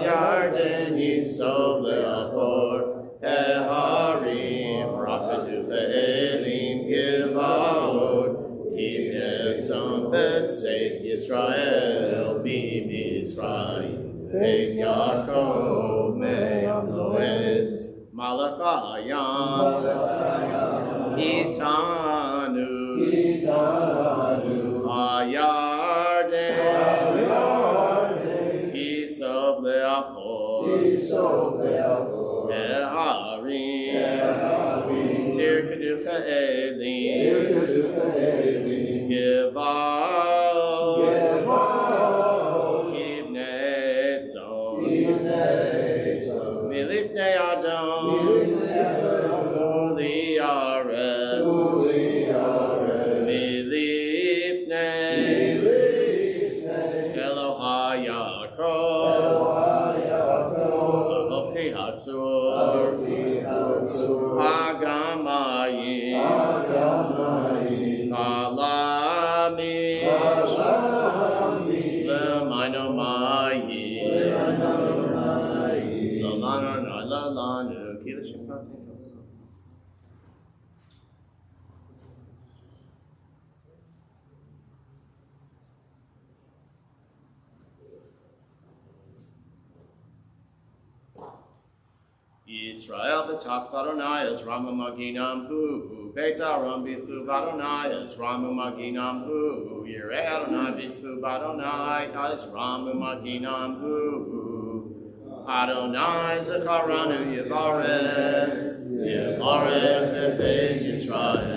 Yarden Yisov Le'achor Eharim Rakadu Ve'elim Giva'od Kinetzon B'tzeit Yisrael B'Mitzrayim Beit Yaakov Me'am Loez Malachayam Kitanu Hayarden Tisov Le'achor Eharim Tirkadu Cha'elim Giva'od Kibnetzon Milifnei Adam Uli Aretz Milifnei Elohai Yaakov Avochi Hatzor Agamayim Chalamim L'mayno mayim Lalanu Kila Shabbat. Yisrael b'taf Adonai es Ramu Maginam hu Beit Aram b'chu Adonai es Ramu Maginam hu Yirei Adonai b'chu Adonai es Ramu Maginam hu Adonai Zacharanu Yevarech et Yisrael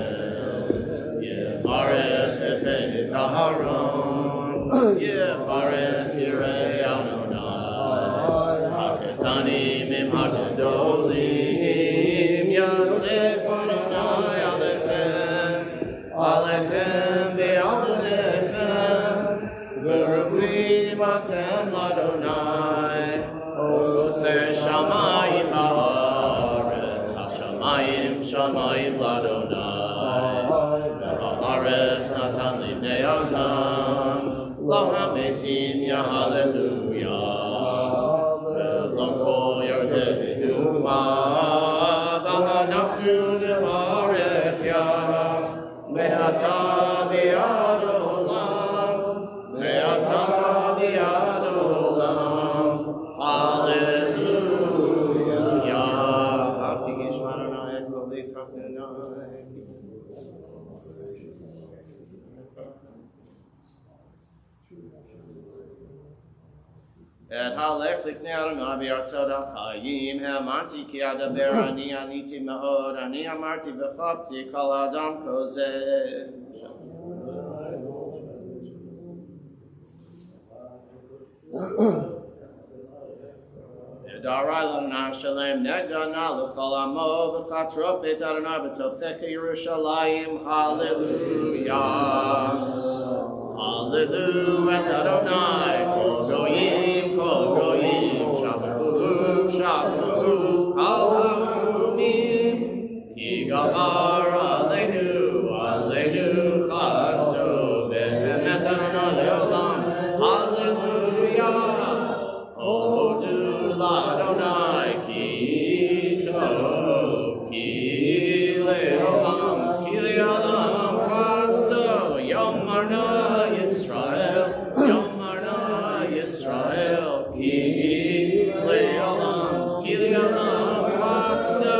Yevarech et Beit Aharon Yevarech Yirei Adonai Haketanim im Hagedolim Yosef Adonai Alechem be'alechem V'rufim atem l'Adonai Oser shamayim ha'aretz Shamayim l'Adonai Ha'aretz natan libnei Adam Lo ha'metim hallelujah Lo kol yardeh b'duma V'hanachnu nevarech yara Me'ata bi'ad olam Me'ata bi'ad olam Hallelujah. Et halech lifnei Adonai b'artzot ha'chayim Ha'amanti ki adaber ani aniti ma'od Ani amarti v'chavti kol adam kozeh Darai l'Adonai Shalem Negdana l'chol amo v'chatro Beit Adonai b'tovchecha Yerushalayim Hallelujah Hallelujah et Adonai Kol goyim Shabahu Kol ha'umim Ki gavar Aleinu Chasdo Be'emet Adonai le'olam Hallelujah Odu l'Adonai Ki tov Ki le'olam Chasdo Yom Marna Yisrael Ki le'olam Chasdo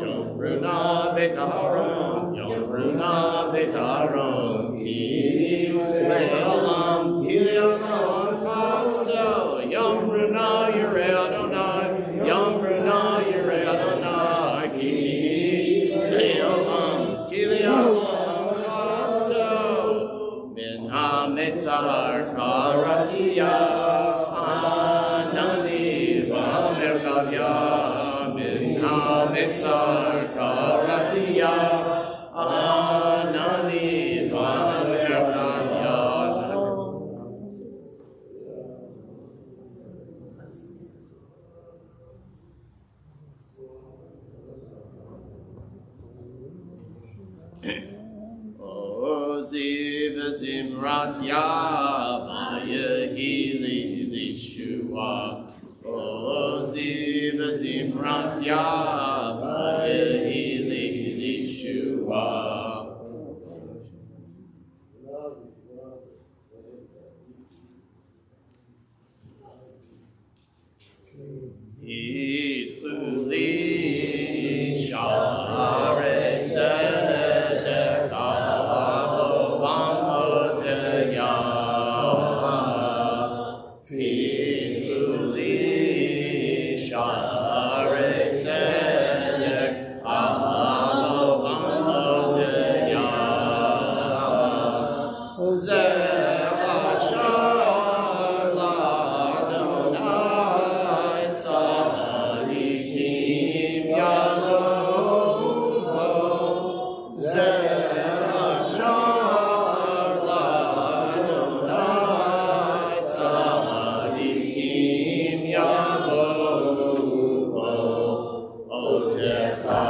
Yom Runa Beit Aharon Ki le'olam Chasdo Yom Runa Yirei Adonai Ki le'olam Chasdo Min ha'metzar karatiya Anani v'merkavya Min ha'metzar karatiya Anani v'merkavya Ozi v'zimrat yavayehi li lishua Imramtia Vahili Lishua. Idchuli Sharet Tzedek Avovam Hodeyah. Idchuli Sharet Tzedek Avovam Hodeyah. Zeh Hashar L'Adonai Tzadikim Yahovah. Zeh Hashar L'Adonai Tzadikim Yahovah. Odecha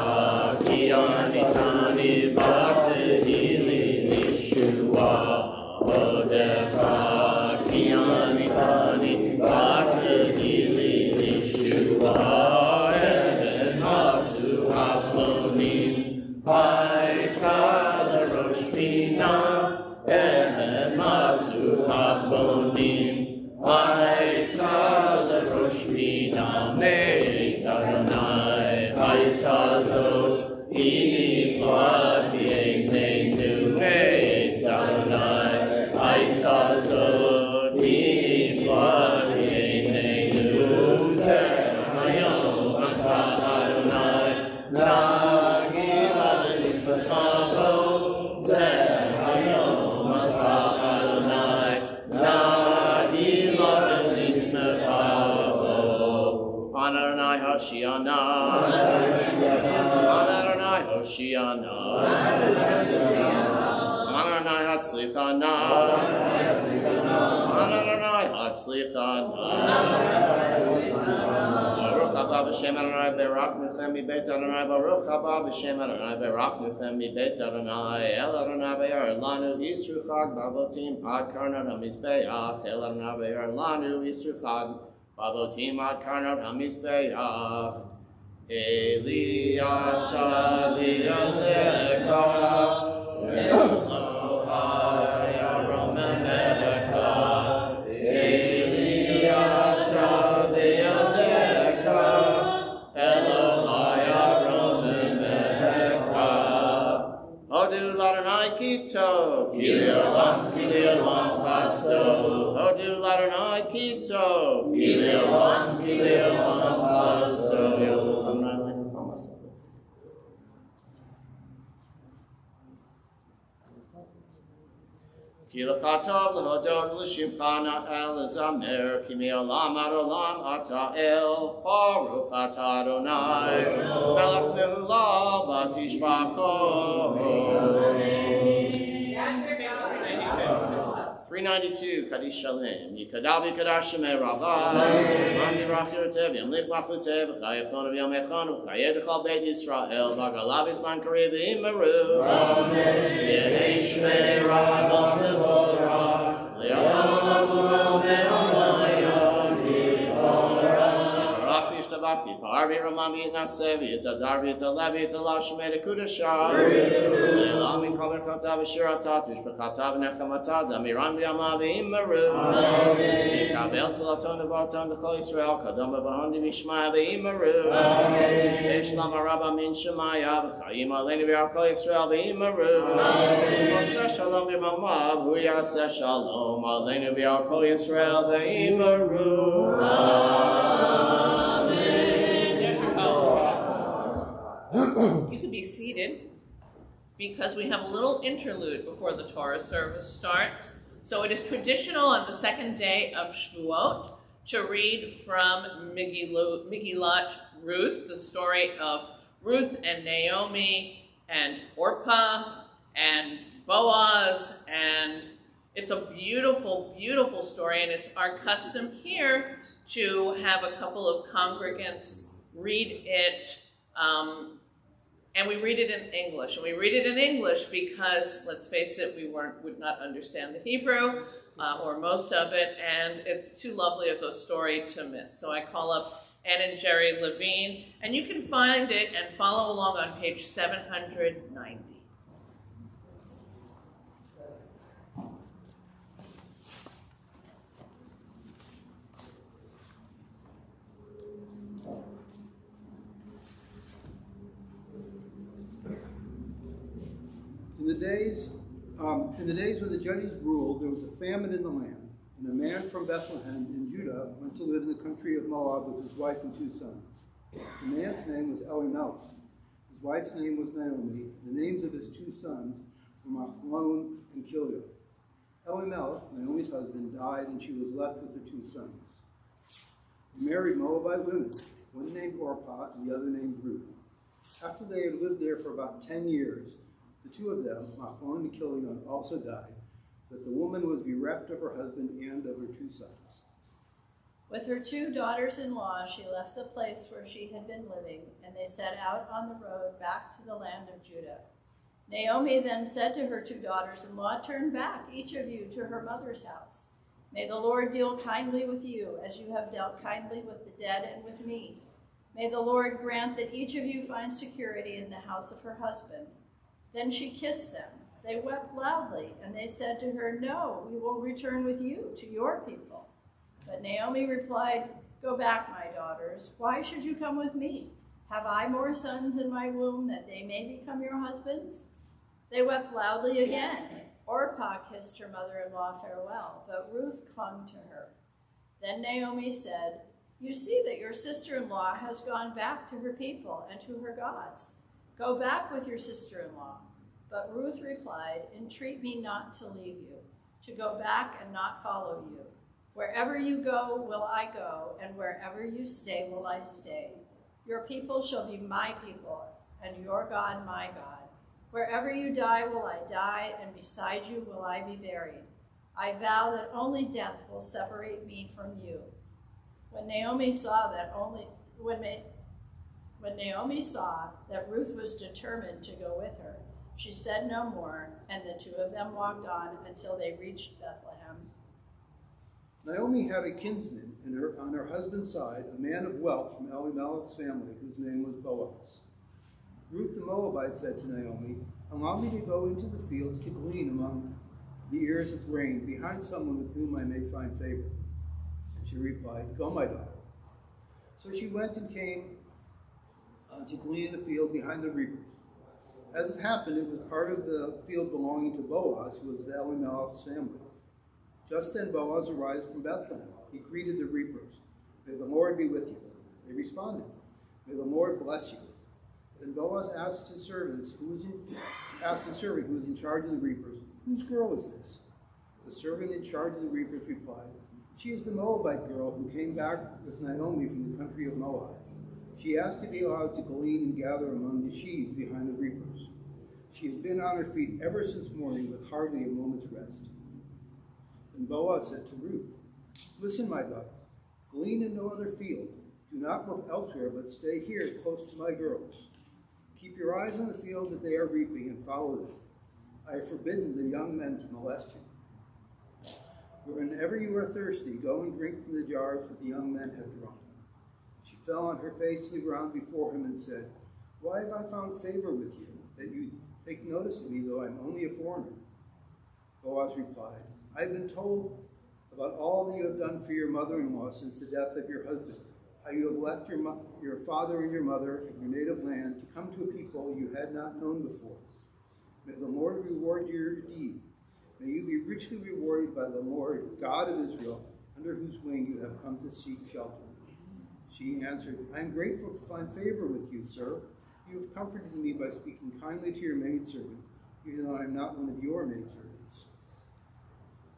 ki anitani b'tehili Yeshua. Odecha ki anitani b'tehili Yeshua. Ehen masu hablonim Haita l'rosh binah. Ehen masu hablonim Haita l'rosh binah. Meit Adonai Haita zot Iniflat b'yeineinu. Meit Adonai Haita zot Iniflat b'yeineinu. Zeh hayom asa Adonai Nagila v'nizbechavo. Zeh hayom asa Adonai Nagila v'nizbechavo. On Adonai Hoshiana. On Adonai Hoshiana. On Adonai Hatzlichana. On Adonai Hatzlichana. Baruch haba b'shem Adonai berach nuthem mibeit Adonai. Baruch haba b'shem Adonai berach nuthem mibeit Adonai. El Adonai be'ar lanu yisru chag bavotim ad karnot hamizbeach. El Adonai be'ar lanu yisru chag bavotim ad karnot hamizbeach. Eliata v'yoteka Elohai aromemecha. Eliata v'yoteka Elohai aromemecha. Hodu l'Adonai kitov Kili olam pasto. Hodu l'Adonai kitov Kili olam pasto. Ki lecha tov lehodot l'shimcha na'el lezamer. Ki me'olam ad olam ata el. Baruch ata Adonai melech mehulah v'tishbacho. 392 Kaddish Shalem. Yikadal v'yikadash shemei Rabbai. Man yivrach yotev yamlich machutev v'chayechon v'yamechon v'chayed v'chal beit Yisrael v'galav izman karev v'imeru. Yehei shmei Rabban mevorach le'olam u'le'olam yivorach. Barak v'yishtabach v'yipar v'yiramam v'yitnaseh v'yitadar v'yitalev v'yitalav shemei dekudashah. Le'olam v'yikol berchotav v'shiratav v'shbechatav v'nechamatab damiran v'yamav v'imeru. Tikabel tzelaton v'aton v'chol Yisrael kadom v'ahon v'yishmaya v'imeru. Eshlam araba min shemaya v'chayim aleinu v'yal kol Yisrael v'imeru. Yaseh shalom v'mamav hu yaseh shalom aleinu v'yal kol Yisrael v'imeru. You can be seated because we have a little interlude before the Torah service starts. So it is traditional on the second day of Shavuot to read from Megillat Ruth, the story of Ruth and Naomi and Orpah and Boaz, and it's a beautiful, beautiful story, and it's our custom here to have a couple of congregants read it, and we read it in English. And we read it in English because, let's face it, we would not understand the Hebrew. or most of it, and it's too lovely of a story to miss. So I call up Ann and Jerry Levine, and you can find it and follow along on page 790. In the days when the judges ruled, there was a famine in the land, and a man from Bethlehem in Judah went to live in the country of Moab with his wife and 2 sons. The man's name was Elimelech. His wife's name was Naomi. The names of his 2 sons were Mahlon and Chilion. Elimelech, Naomi's husband, died, and she was left with her 2 sons. They married Moabite women, one named Orpah and the other named Ruth. After they had lived there for about 10 years, the 2 of them, Mahlon and Chilion, also died, so that the woman was bereft of her husband and of her 2 sons. With her 2 daughters-in-law, she left the place where she had been living, and they set out on the road back to the land of Judah. Naomi then said to her 2 daughters-in-law, "Turn back, each of you, to her mother's house. May the Lord deal kindly with you, as you have dealt kindly with the dead and with me. May the Lord grant that each of you find security in the house of her husband." Then she kissed them. They wept loudly, and they said to her, "No, we will return with you to your people." But Naomi replied, "Go back, my daughters. Why should you come with me? Have I more sons in my womb that they may become your husbands?" They wept loudly again. Orpah kissed her mother-in-law farewell, but Ruth clung to her. Then Naomi said, "You see that your sister-in-law has gone back to her people and to her gods. Go back with your sister-in-law." But Ruth replied, "Entreat me not to leave you, to go back and not follow you. Wherever you go will I go, and wherever you stay will I stay. Your people shall be my people, and your God my God. Wherever you die will I die, and beside you will I be buried. I vow that only death will separate me from you." When Naomi saw that Ruth was determined to go with her, she said no more, and the 2 of them walked on until they reached Bethlehem. Naomi had a kinsman on her husband's side, a man of wealth from Elimelech's family, whose name was Boaz. Ruth the Moabite said to Naomi, "Allow me to go into the fields to glean among the ears of grain behind someone with whom I may find favor." And she replied, "Go, my daughter." So she went and came to glean in the field behind the reapers. As it happened, it was part of the field belonging to Boaz, who was the Elimelech's family. Just then Boaz arrived from Bethlehem. He greeted the reapers. "May the Lord be with you." They responded, "May the Lord bless you." Then Boaz asked the servant who was in charge of the reapers, "Whose girl is this?" The servant in charge of the reapers replied, "She is the Moabite girl who came back with Naomi from the country of Moab. She asked to be allowed to glean and gather among the sheaves behind the reapers. She has been on her feet ever since morning with hardly a moment's rest." Then Boaz said to Ruth, "Listen, my daughter, glean in no other field. Do not look elsewhere, but stay here close to my girls. Keep your eyes on the field that they are reaping and follow them. I have forbidden the young men to molest you. Whenever you are thirsty, go and drink from the jars that the young men have drawn." She fell on her face to the ground before him and said, "Why have I found favor with you, that you take notice of me, though I am only a foreigner?" Boaz replied, "I have been told about all that you have done for your mother-in-law since the death of your husband, how you have left your father and your mother and your native land to come to a people you had not known before. May the Lord reward your deed. May you be richly rewarded by the Lord, God of Israel, under whose wing you have come to seek shelter." She answered, "I am grateful to find favor with you, sir. You have comforted me by speaking kindly to your maidservant, even though I am not one of your maidservants."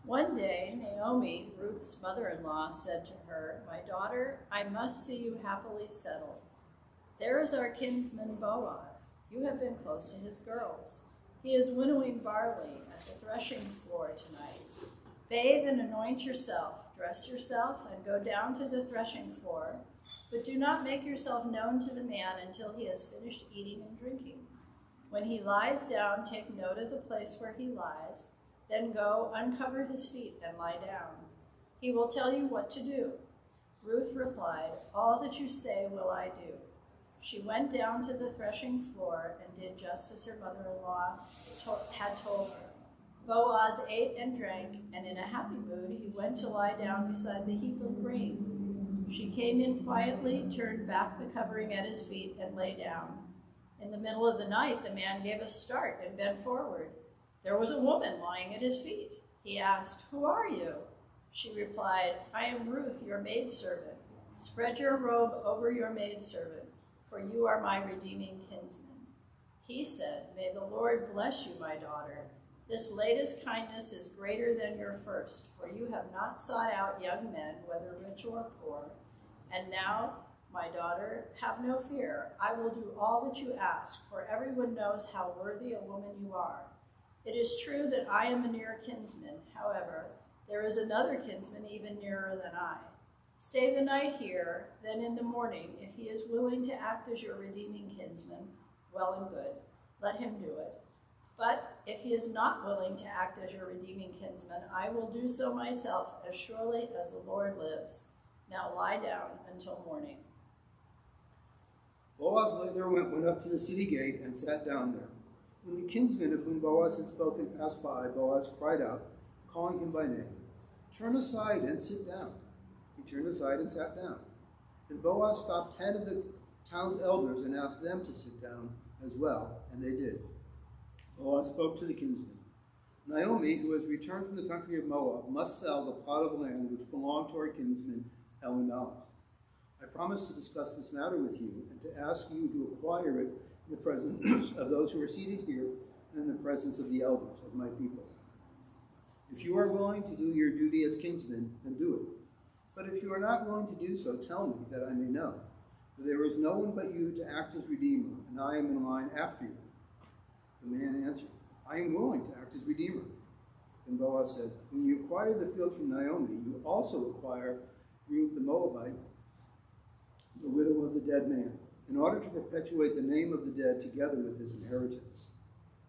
One day, Naomi, Ruth's mother-in-law, said to her, "My daughter, I must see you happily settled. There is our kinsman Boaz. You have been close to his girls. He is winnowing barley at the threshing floor tonight. Bathe and anoint yourself, dress yourself, and go down to the threshing floor, but do not make yourself known to the man until he has finished eating and drinking. When he lies down, take note of the place where he lies, Then go, uncover his feet, and lie down. He will tell you what to do." Ruth replied, "All that you say will I do." She went down to the threshing floor and did just as her mother-in-law had told her. Boaz ate and drank, and in a happy mood he went to lie down beside the heap of grain. She came in quietly, turned back the covering at his feet, and lay down. In the middle of the night, the man gave a start and bent forward. There was a woman lying at his feet. He asked, "Who are you?" She replied, "I am Ruth, your maidservant. Spread your robe over your maidservant, for you are my redeeming kinsman." He said, "May the Lord bless you, my daughter. This latest kindness is greater than your first, for you have not sought out young men, whether rich or poor. And now, my daughter, have no fear. I will do all that you ask, for everyone knows how worthy a woman you are. It is true that I am a near kinsman. However, there is another kinsman even nearer than I. Stay the night here, then in the morning, if he is willing to act as your redeeming kinsman, well and good. Let him do it. But if he is not willing to act as your redeeming kinsman, I will do so myself, as surely as the Lord lives. Now lie down until morning." Boaz later went up to the city gate and sat down there. When the kinsman of whom Boaz had spoken passed by, Boaz cried out, calling him by name, "Turn aside and sit down." He turned aside and sat down. Then Boaz stopped 10 of the town's elders and asked them to sit down as well, and they did. Boaz spoke to the kinsman, "Naomi, who has returned from the country of Moab, must sell the plot of land which belonged to our kinsman Elimelech. I promised to discuss this matter with you and to ask you to acquire it in the presence of those who are seated here and in the presence of the elders of my people. If you are willing to do your duty as kinsman, then do it. But if you are not willing to do so, tell me, that I may know. For there is no one but you to act as redeemer, and I am in line after you." The man answered, "I am willing to act as redeemer." Then Boaz said, "When you acquire the field from Naomi, you also acquire Ruth the Moabite, the widow of the dead man, in order to perpetuate the name of the dead together with his inheritance."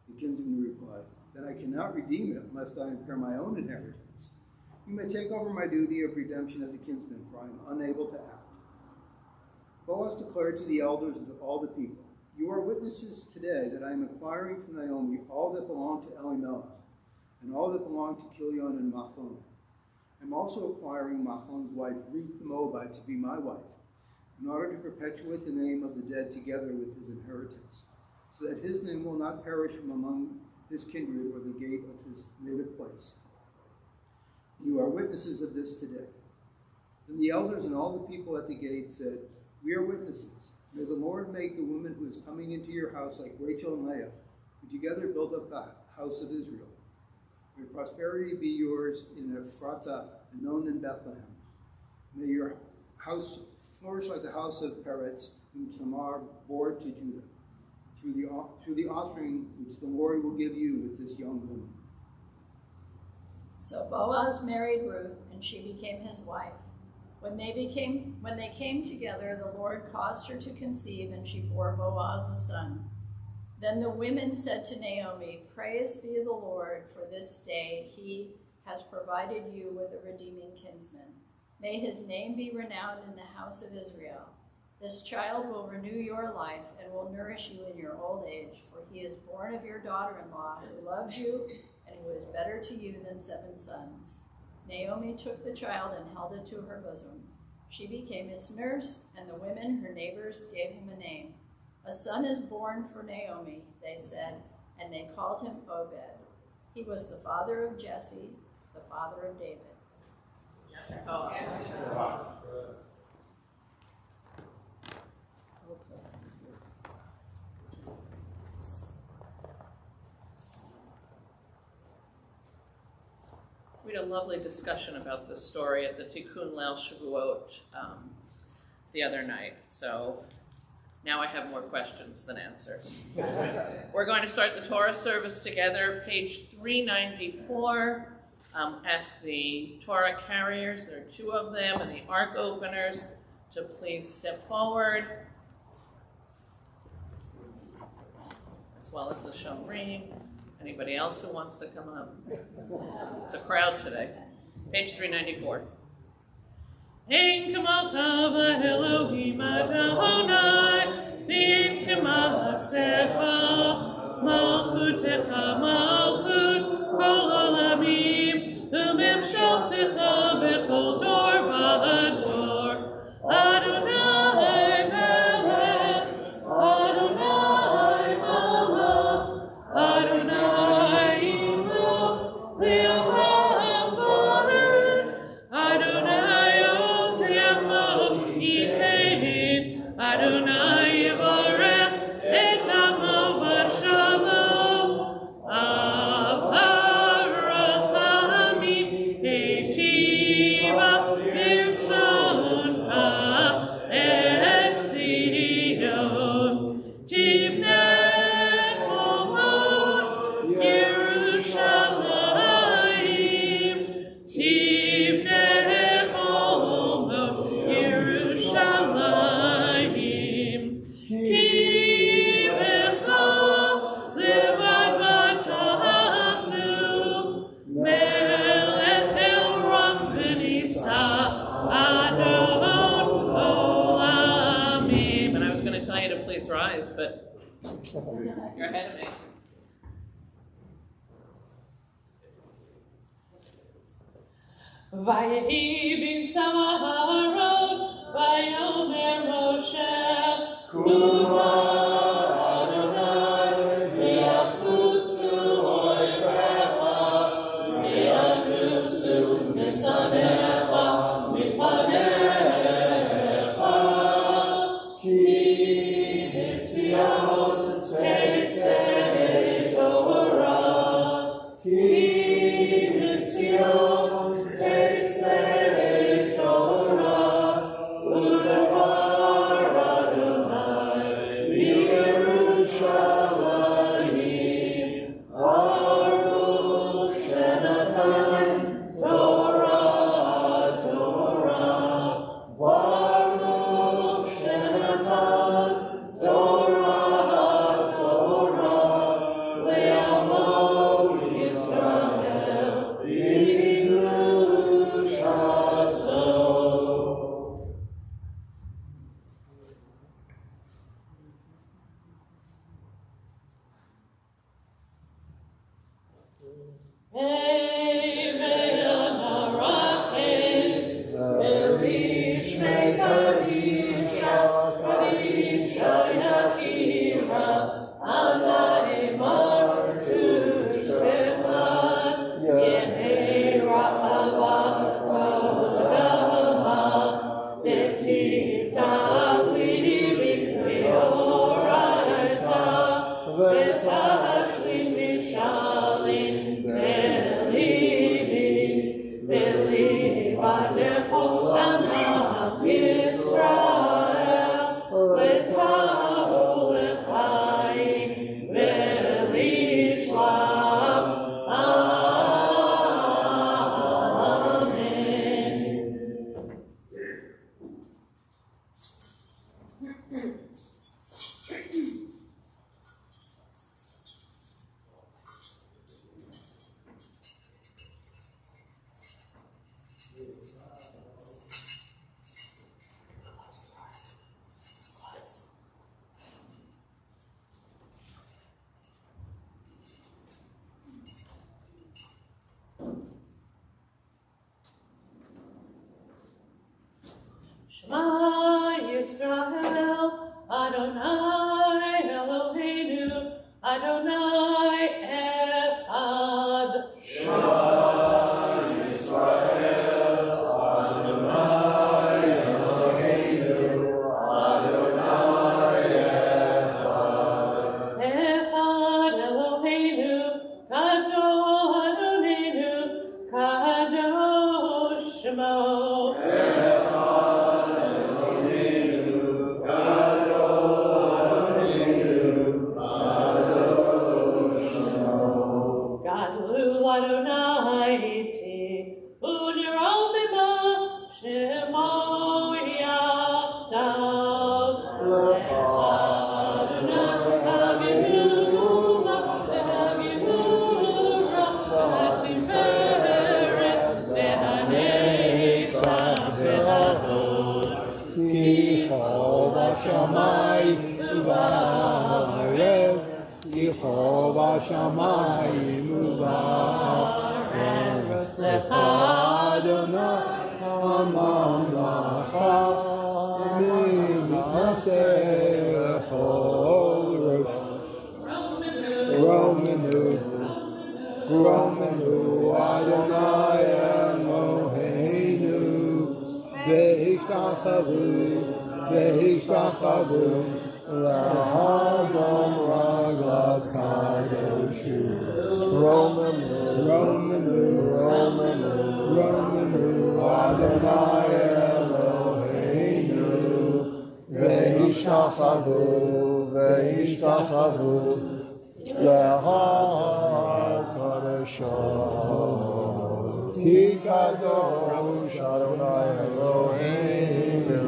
The kinsman replied, "Then I cannot redeem it lest I impair my own inheritance. You may take over my duty of redemption as a kinsman, for I am unable to act." Boaz declared to the elders and to all the people, "You are witnesses today that I am acquiring from Naomi all that belonged to Elimelech, and all that belonged to Chilion and Mahlon. I am also acquiring Mahlon's wife, Ruth the Moabite, to be my wife, in order to perpetuate the name of the dead together with his inheritance, so that his name will not perish from among his kindred or the gate of his native place. You are witnesses of this today." Then the elders and all the people at the gate said, "We are witnesses. May the Lord make the woman who is coming into your house like Rachel and Leah, who together built up the house of Israel. May prosperity be yours in Ephratah and known in Bethlehem. May your house flourish like the house of Peretz, whom Tamar bore to Judah, through the offering which the Lord will give you with this young woman." So Boaz married Ruth, and she became his wife. When they came together, the Lord caused her to conceive, and she bore Boaz a son. Then the women said to Naomi, "Praise be the Lord, for this day he has provided you with a redeeming kinsman. May his name be renowned in the house of Israel. This child will renew your life and will nourish you in your old age, for he is born of your daughter-in-law, who loves you and who is better to you than 7 sons." Naomi took the child and held it to her bosom. She became its nurse, and the women, her neighbors, gave him a name. "A son is born for Naomi," they said, and they called him Obed. He was the father of Jesse, the father of David. We had a lovely discussion about this story at the Tikkun Leil Shavuot the other night. So now I have more questions than answers. We're going to start the Torah service together, page 394. Ask the Torah carriers, there are 2 of them, and the ark openers to please step forward, as well as the Shomrim Anybody else who wants to come up? It's a crowd today. Page 394. Ein kamocha v'Elohim Adonai, v'ein k'ma'asecha, malchutecha malchut kol olamim, u'memshaltecha b'chol dor v'ador. Adonai melech, Adonai malach, Adonai imloch, le'olam va'ed, Adonai oziamo ikein, Adonai yivarech et amo v'shalom, avarachamim eitiva v'rtzoncha et Zion, tivnei chomot Yerushalayim, tivnei chomot Yerushalayim, ki v'cha levad batachnu, melech elram v'nisa adon olamim. And I was going to tell you to please rise, but you're ahead of me. Vayehi bin Saharon, Vayomer Moshe, Kuma Adonai, V'yafutzu oivrecha, V'yanusu misanecha, mipanecha, Ki b'tzion tetzei Torah, Ki b'tzion tetzei Torah, U'dvar Adonai b'Yerushalayim, Baruch shenatan Torah, Torah, Baruch shenatan Torah, Torah, le'amo Yisrael b'kedushato. Shema Yisrael, Adonai Eloheinu, Adonai Echad. Shema Yisrael, Adonai Eloheinu, Adonai Echad. Echad Eloheinu, Gadol Adonenu, Kadosh Shemo. Echad Eloheinu, Gadol בשמיים ובארץ, זכרו בשמיים ובארץ, לך אדוני הממלכה, ממעשה לכל ראש. Romanu Adonai Eloheinu Ve'ishtachavu L'Hadam Raglav Kadoshu. Romanu Adonai Eloheinu Ve'ishtachavu L'Hakadosh Ki Kadosh Adonai Eloheinu.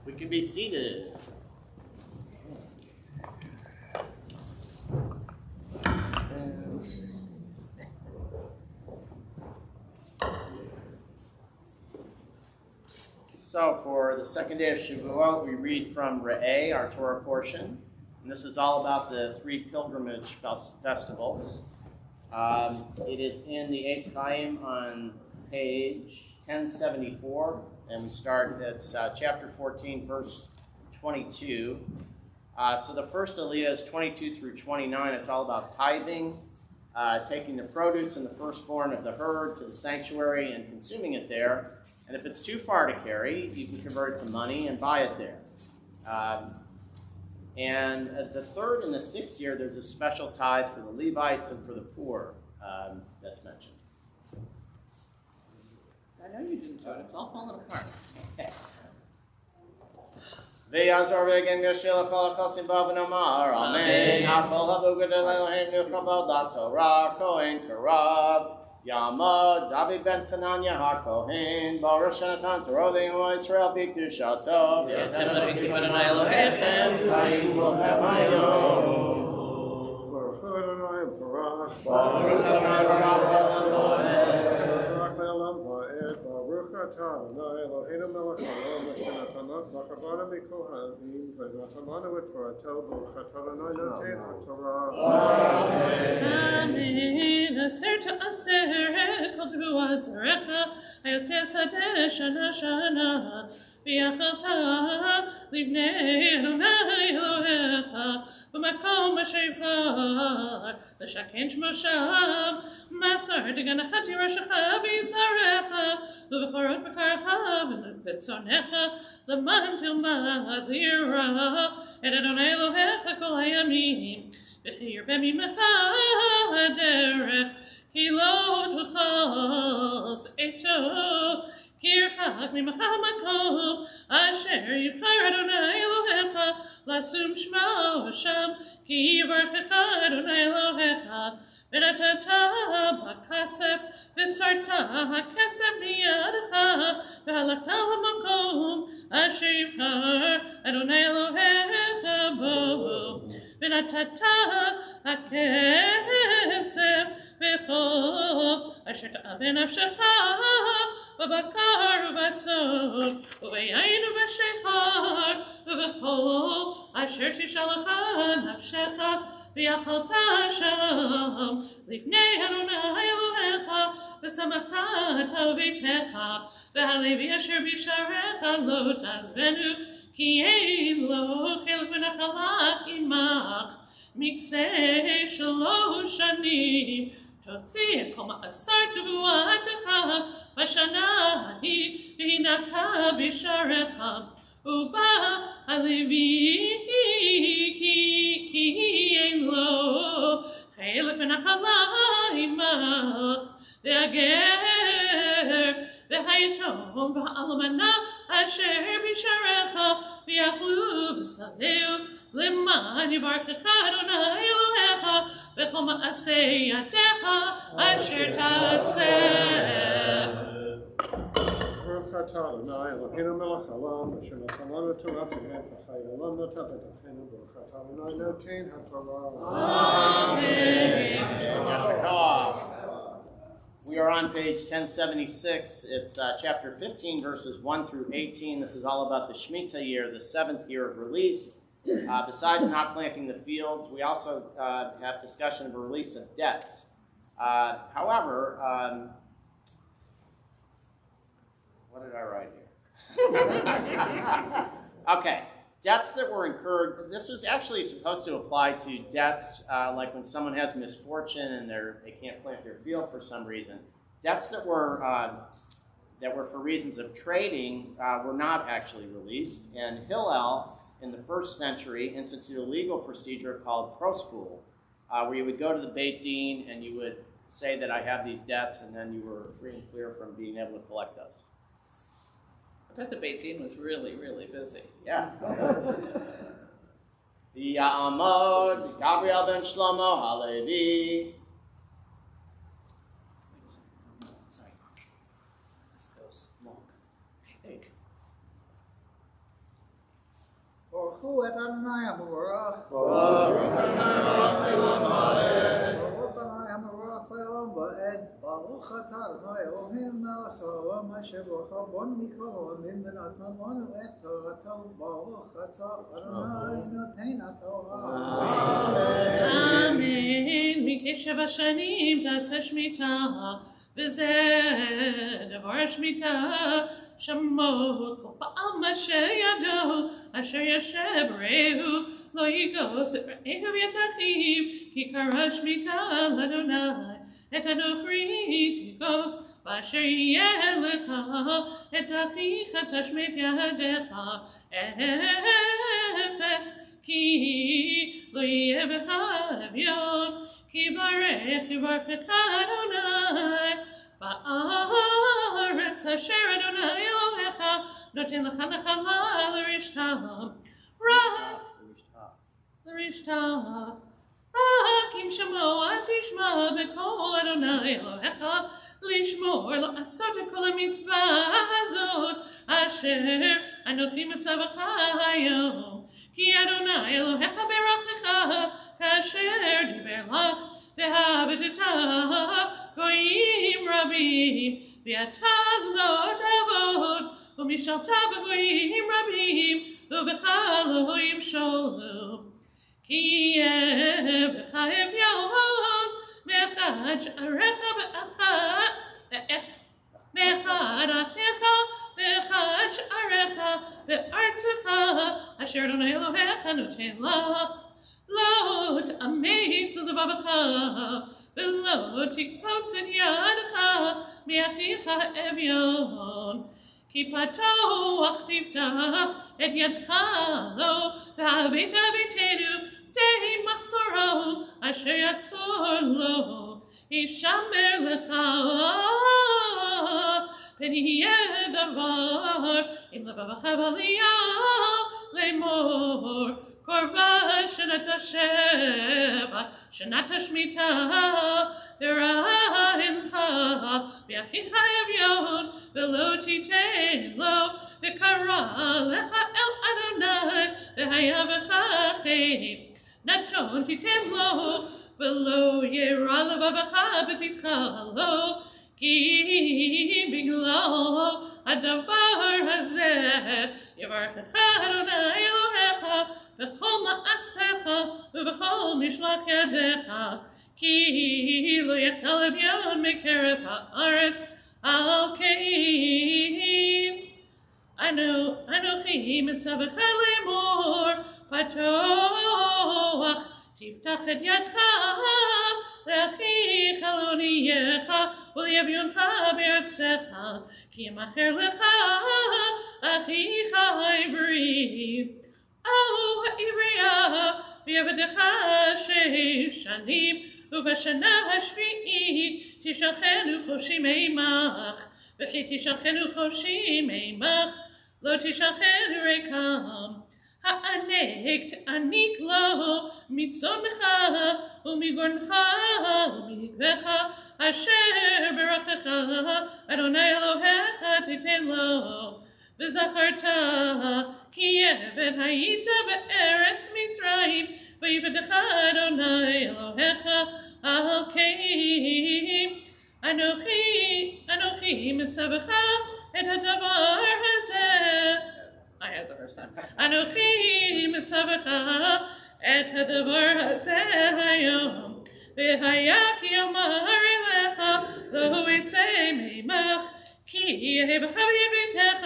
We can be seated. So for the second day of Shavuot, we read from Re'eh, our Torah portion. And this is all about the three pilgrimage festivals. It is in the Eitz Chaim on page 1074. And we start at chapter 14, verse 22. So the first aliyah is 22 through 29. It's all about tithing, taking the produce and the firstborn of the herd to the sanctuary and consuming it there. And if it's too far to carry, you can convert it to money and buy it there. And at the third and the sixth year, there's a special tithe for the Levites and for the poor that's mentioned. I know you didn't do it. It's all falling apart. Okay. V'yazor v'gen yashil kol hakosim b'av Amen. Hakol havugad Eloheinu kabal Torah Kohen Karav Yama David ben Chananya HaKohen Baruch Shanatan Torah V'Yemo Yisrael B'Kedushato V'Yetem L'Bikim Adonai Elohechem Chayim L'Chem Hayom Baruch Adonai Barach. Baruch Adonai Barach Baruch Le'olam Va'ed. Baruch Atah Adonai Eloheinu melech haolam asher natanot v'chavanu mikol ha'avim v'nachamanu et Torato. Baruch Atah Adonai noten ha'Torah. Amen. Aser ta'aser kol teruat zarecha hayotzei sadeh shana shana v'yachalta livnei Adonai Elohecha b'makom asher yibchar l'shaken shmo sham masar deganecha tirashecha v'yitzarecha v'v'chorot b'karecha v'tzonecha l'man tilmad lira et Adonai Elohecha kol hayamim v'chir b'mimecha derech ki lo tuchas eto kirchak mimecha makom asher yibchar Adonai Elohecha lasum shmo sham ki yivarchecha Adonai Elohecha v'natata b'kasef v'sarta ha'kasef miyadecha v'halakta l'makom asher yibchar Adonai Elohecha bo v'natata ha'kasef v'chol asher ta'aven nafshecha v'bakar v'batzon v'yayin v'shechar v'chol asher tishalecha nafshecha v'yachalta sham livnei Adonai Elohecha v'samachta tovitecha v'halevi asher bisharecha lo tazvenu ki ein lo chelek v'nachala imach miksei shalosh shanim תוציא את כל מעשר תבואתך בשנה ההיא והנחת בשעריך ובא הלוי כי אין לו חלק ונחלה עמך והגר והיתום והאלמנה אשר בשעריך ויאכלו בשדהו למען יברכך אדוני אלוהיך בכל מעשה ידיך אשר תעשה ברוכת אדוני אלוהינו מלך העולם אשר נתן לנו תורת אמת וחיי עולם נטע בתוכנו ברוכת אדוני נותן התורה. We are on page 1076. It's chapter 15, verses 1 through 18. This is all about the Shemitah year, the 7th year of release. Besides not planting the fields, we also have discussion of a release of debts. However, what did I write here? Okay, debts that were incurred. This was actually supposed to apply to debts like when someone has misfortune and they can't plant their field for some reason. Debts that were for reasons of trading were not actually released. And Hillel, in the 1st century, instituted a legal procedure called proskul, where you would go to the Beit Din and you would say that I have these debts, and then you were free and clear from being able to collect those. I bet the Beit Din was really, really busy. Yeah. The Ya'amod, Gabriel ben Shlomo Halevi. Sorry. This goes long. Okay, there you go. ברכו את אדוני המבורך. Baruch ברוך אדוני המבורך לעולם ועד. ברוך אתה אדוני אלוהינו מלך העולם אשר ברכה בנו מכל העולמים ונתן לנו את תורתו. ברוך אתה אדוני נותן התורה. אמן. מקשב השנים תעשה שמיטה, וזה דבר השמיטה. שמות כל פעם אשר ידו, אשר ישב רעהו, לא יגוס את רעהו ואת אחיו, כי קרא שמיטה לאדוני, את הנוכרי תגוס, ואשר יהיה לך, את אחיך תשמט ידיך, אפס, כי לא יהיה בך אביון, כי ברך יברכך אדוני, בארץ אשר אדוני אלוהיך נותן לך נחלה לרשתה, רק אם שמוע תשמע בקול אדוני אלוהיך לשמור לעשות את כל המצווה הזאת אשר אנוכי מצווך היום, כי אדוני אלוהיך ברכך כאשר דיבר לך והעבדת גויים רבים, ואתה לא תעבוד, ומשלת בגויים רבים, ובך לא ימשולו. כי יהיה בך אביון, ואחד שעריך ואחד אחיך, ואחד שעריך בארצך, אשר אדוני אלוהיך נותן לך. לא תאמץ לבבך, ולא תקפוץ את ידך מאחיך אביון. כי פתוח תפתח את ידך לו, והבית ביתנו די מחסורו, אשר יצור לו, ישמר לך. פן יהיה דבר עם לבבך בלילה לאמור, קורבה שנת השבט, שנת השמיטה, ורענך באחיך אביון, ולא תיתן לו, וקרא לך אל אדוני, והיה בך חטא, נתון תיתן לו, ולא ירע לבבך בתיתך לו, כי בגלל הדבר הזה יברכך אדוני אלוהיך בכל מעשיך ובכל משלח ידיך, כי לא יחדל אביון מקרב הארץ על כן. אנוכי מצווך לאמור, פתוח תפתח את ידך לאחיך לענייך ולאביונך בארצך, כי ימכר לך אחיך העברי. העברייה ויעבדך 6 שנים, ובשנה השביעית תשלחנו חושים עמך, וכי תשלחנו חושים עמך, לא תשלחנו ריקם. הענק תעניק לו מצונך ומגורנך ומגבך, אשר ברכך אדוני אלוהיך תיתן לו, וזכרת כי עבד היית בארץ מצרים, ויבדך אדוני אלוהיך על כן. אנוכי מצווך את הדבר הזה. I had the first time. אנוכי מצווך את הדבר הזה היום, והיה כי אמר אליך לא יצא ממך, כי יהא בך ביתך,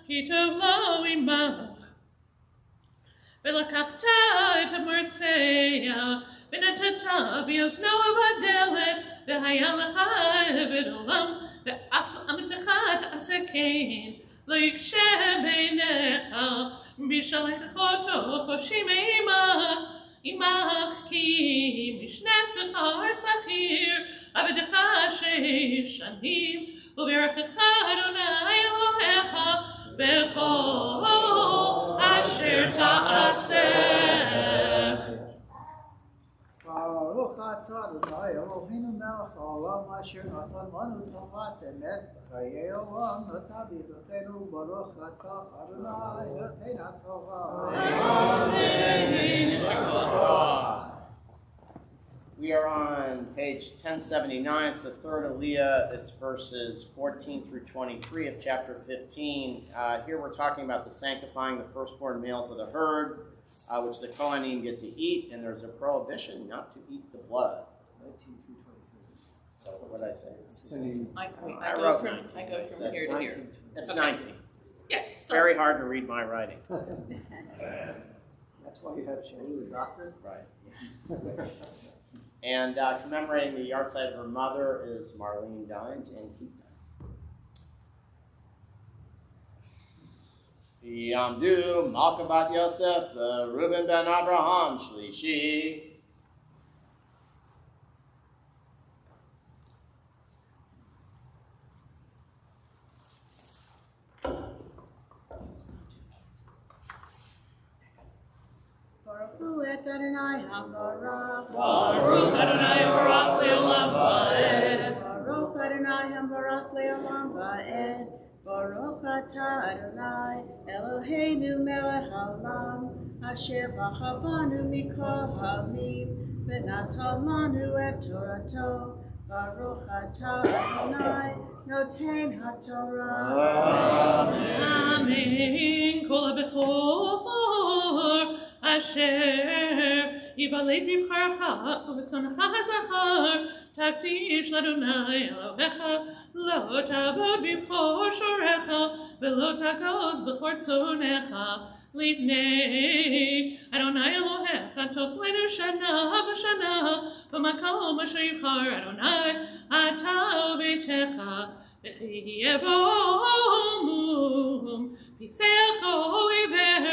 כי טוב לו עמך. ולקחת את המרצע ונתת באוזנו בדלת, והיה לך עבד עולם, ואף עמתך תעשה כן, לא יקשה בעיניך, בשלח אותו חופשי עמך, כי משנה שכר שכיר עבדך 6 שנים, וברכך אדוני אלוהיך בכל אשר תעשה. ברוך אתה אדוני אלוהינו מלך העולם אשר נתן לנו תורת אמת בחיי עולם, נטע בכוחנו. ברוך אתה אדוני נותן התורה. We are on page 1079. It's the third Aliyah. It's verses 14 through 23 of chapter 15. Here we're talking about the sanctifying the firstborn males of the herd, which the Kohanim get to eat, and there's a prohibition not to eat the blood. 19 through 23. So what did I say? I go from here to here. It's Okay. 19. Yeah, It's start. very hard to read my writing. That's why you have Shalu, doctor. Right. And commemorating the yard site of her mother is Marlene Dines and Keith Dines. Yamdu Malka bat Yosef, Reuben ben Abraham Shlishi. Baruch et Adonai HaBarach. Baruch Adonai Baruch Le'olam Va'ed. Baruch Adonai HaBarach Le'olam Va'ed. Baruch atah Adonai Eloheinu melech haolam, asher bacha banu mikol ha'amim, v'natan lanu et torato. Baruch atah Adonai noten haTorah. Amen. Kol הבכור אשר ייוולד בבחרך ובצונך הזכר, תקדיש לאדוני אלוהיך, לא תעבוד בבחור שורך, ולא תגוז בכור צונך, לפני אדוני אלוהיך תאכלנו שנה בשנה, במקום אשר יבחר אדוני אתה וביתך, וכי יבוא מום פיסח או עיוור,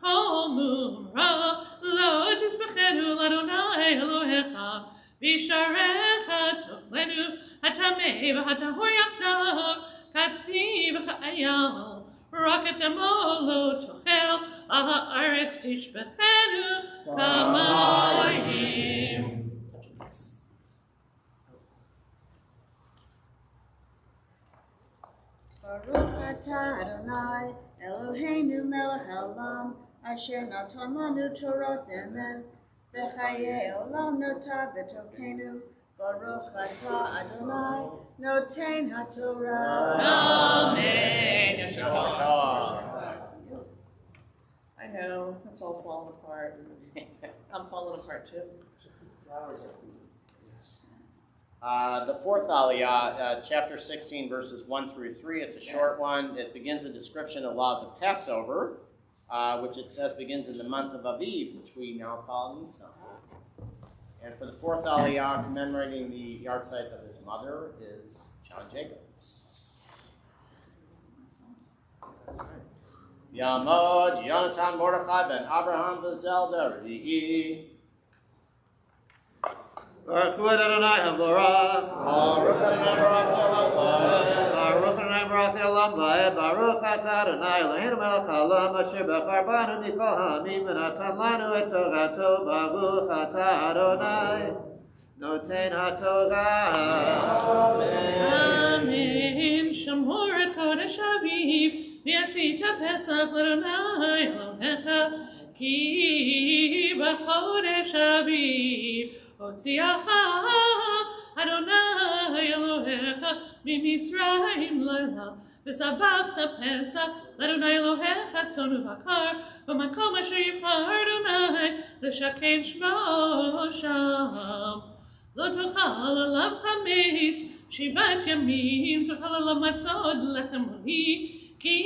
כל מום רע לא תסבכנו לאדוני אלוהיך, בשעריך תאכלנו הטמא והטהור יחדיו, כצבי וכאייל, רק את דמו לא תאכל, על הארץ תשפכנו כמים. Baruch atah Adonai Eloheinu melech haolam, asher natan lanu torot emet, v'chayei olam notar b'tokenu. Baruch atah Adonai noten haTorah. Amen. I know, it's all falling apart. I'm falling apart too. The fourth Aliyah, chapter 16, verses 1 through 3. It's a short one. It begins a description of laws of Passover, which it says begins in the month of Aviv, which we now call Nisan. And for the fourth Aliyah, commemorating the yard site of his mother, is John Jacobs. Yamod Yonatan Mordechai ben Abraham Bezelda Re'i. Baruch Adonai HaBarach. Baruch Adonai Baruch Le'olam Va'ed. Baruch Adonai Baruch Le'olam Va'ed. Baruch atah Adonai Eloheinu melech haolam, asher bachar banu mikol ha'amim, v'natan lanu et torato. Baruch atah Adonai noten haTorah. Amen. שמור את חודש אביב, ועשית פסח לאדוני אלוהיך, כי בחודש אביב הוציאך אדוני אלוהיך ממצרים לילה, ושבחת פסח לאדוני אלוהיך צאן ובקר, במקום אשר יבחר אדוני לשכן שמו שם. לא תאכל עליו חמץ 7 ימים, תאכל עליו מצות לחם עוני, כי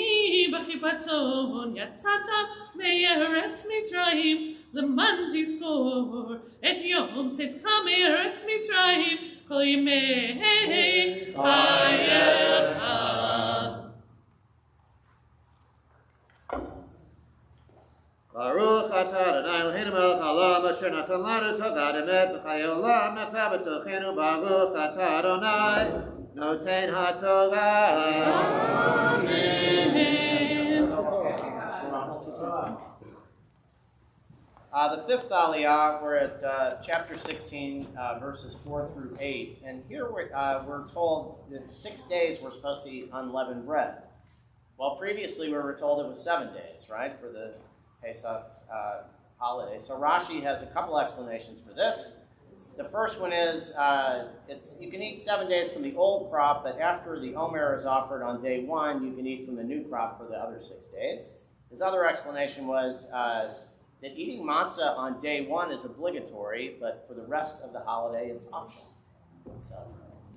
בחיפצון יצאת מארץ מצרים, למען תזכור את יום צאתך מארץ מצרים כל ימי חייך. ברוך אתה אדוני אלוהינו מלך העולם אשר נתן לנו תורת אמת וחיי עולם נטע בתוכנו. ברוך אתה אדוני נותן התורה. The fifth Aliyah, we're at chapter 16, verses 4 through 8. And here we're told that 6 days we're supposed to eat unleavened bread. Well, previously we were told it was 7 days, right, for the Pesach holiday. So Rashi has a couple explanations for this. The first one is you can eat 7 days from the old crop, but after the Omer is offered on day 1, you can eat from the new crop for the other 6 days. His other explanation was that eating matzah on day 1 is obligatory, but for the rest of the holiday, it's optional. So,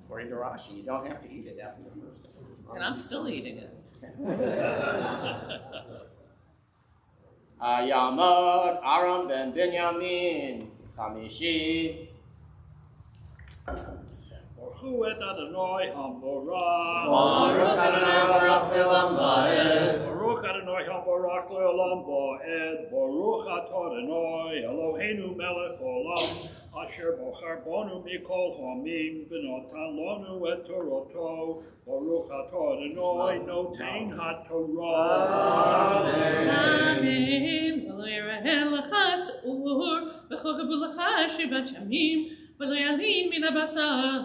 according to Rashi, you don't have to eat it after the first day. And I'm still eating it. Yamod Aaron ben Binyamin Chamishi. Baruch et Adonai HaMorach. Baruch Adonai Baruch Le'olam Va'ed. Baruch Adonai HaMorach Le'olam Va'ed. Baruch atah Adonai Eloheinu melech olam, asher bochar bonu mikol hamim v'natan lanu et Toroto. Baruch atah Adonai noten haTorah. Amen. V'lo yireh lecha se'ur, v'cho gebu lecha 7 yamim, ולא ילין מן הבשר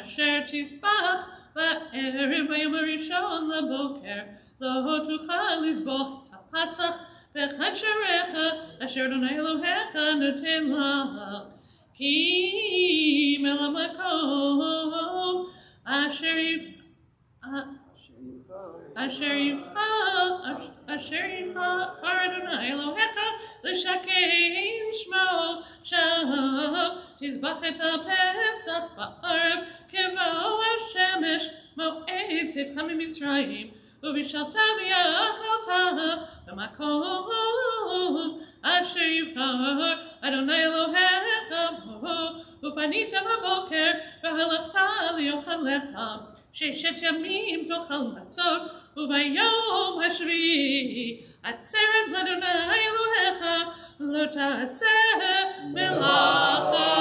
אשר תזבח בערב ביום הראשון לבוקר, לא תוכל לזבוח את הפסח באחד שעריך אשר אדוני אלוהיך נותן לך, כי מלמקום אשר יבחר אדוני אלוהיך לשכן שמו שם, תזבח את הפסח בערב כבוא השמש מועד צאתך ממצרים, ובישלת ויאכלת במקום אשר יבחר אדוני אלוהיך בו, ופנית בבוקר והלכת לאכול לך 6 ימים תאכל מצות, וביום השביעי עצרת לאדוני אלוהיך לא תעשה מלאכה.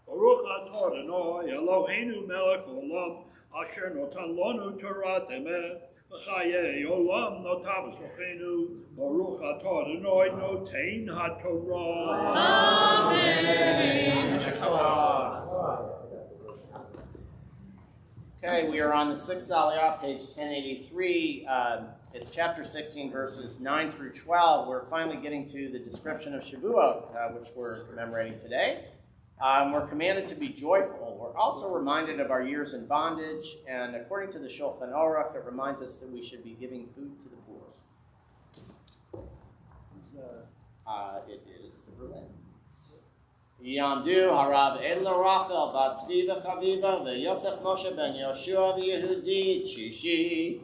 Baruch atah Adonai Eloheinu melech olam, asher notan lanu torat emet, v'chayei olam notah b'sochenu. Baruch atah Adonai noten haTorah. Amen. Okay, we are on the 6th Aliyah, page 1083. It's chapter 16, verses 9 through 12. We're finally getting to the description of Shavuot, which we're commemorating today. We're commanded to be joyful. We're also reminded of our years in bondage, and according to the Shulchan Aruch, it reminds us that we should be giving food to the poor. It is the Berlin. Yamdu harav edla Rachel bat Tzvi v'chaviva v'Yosef Moshe ben Yoshua v'Yehudi Shishi.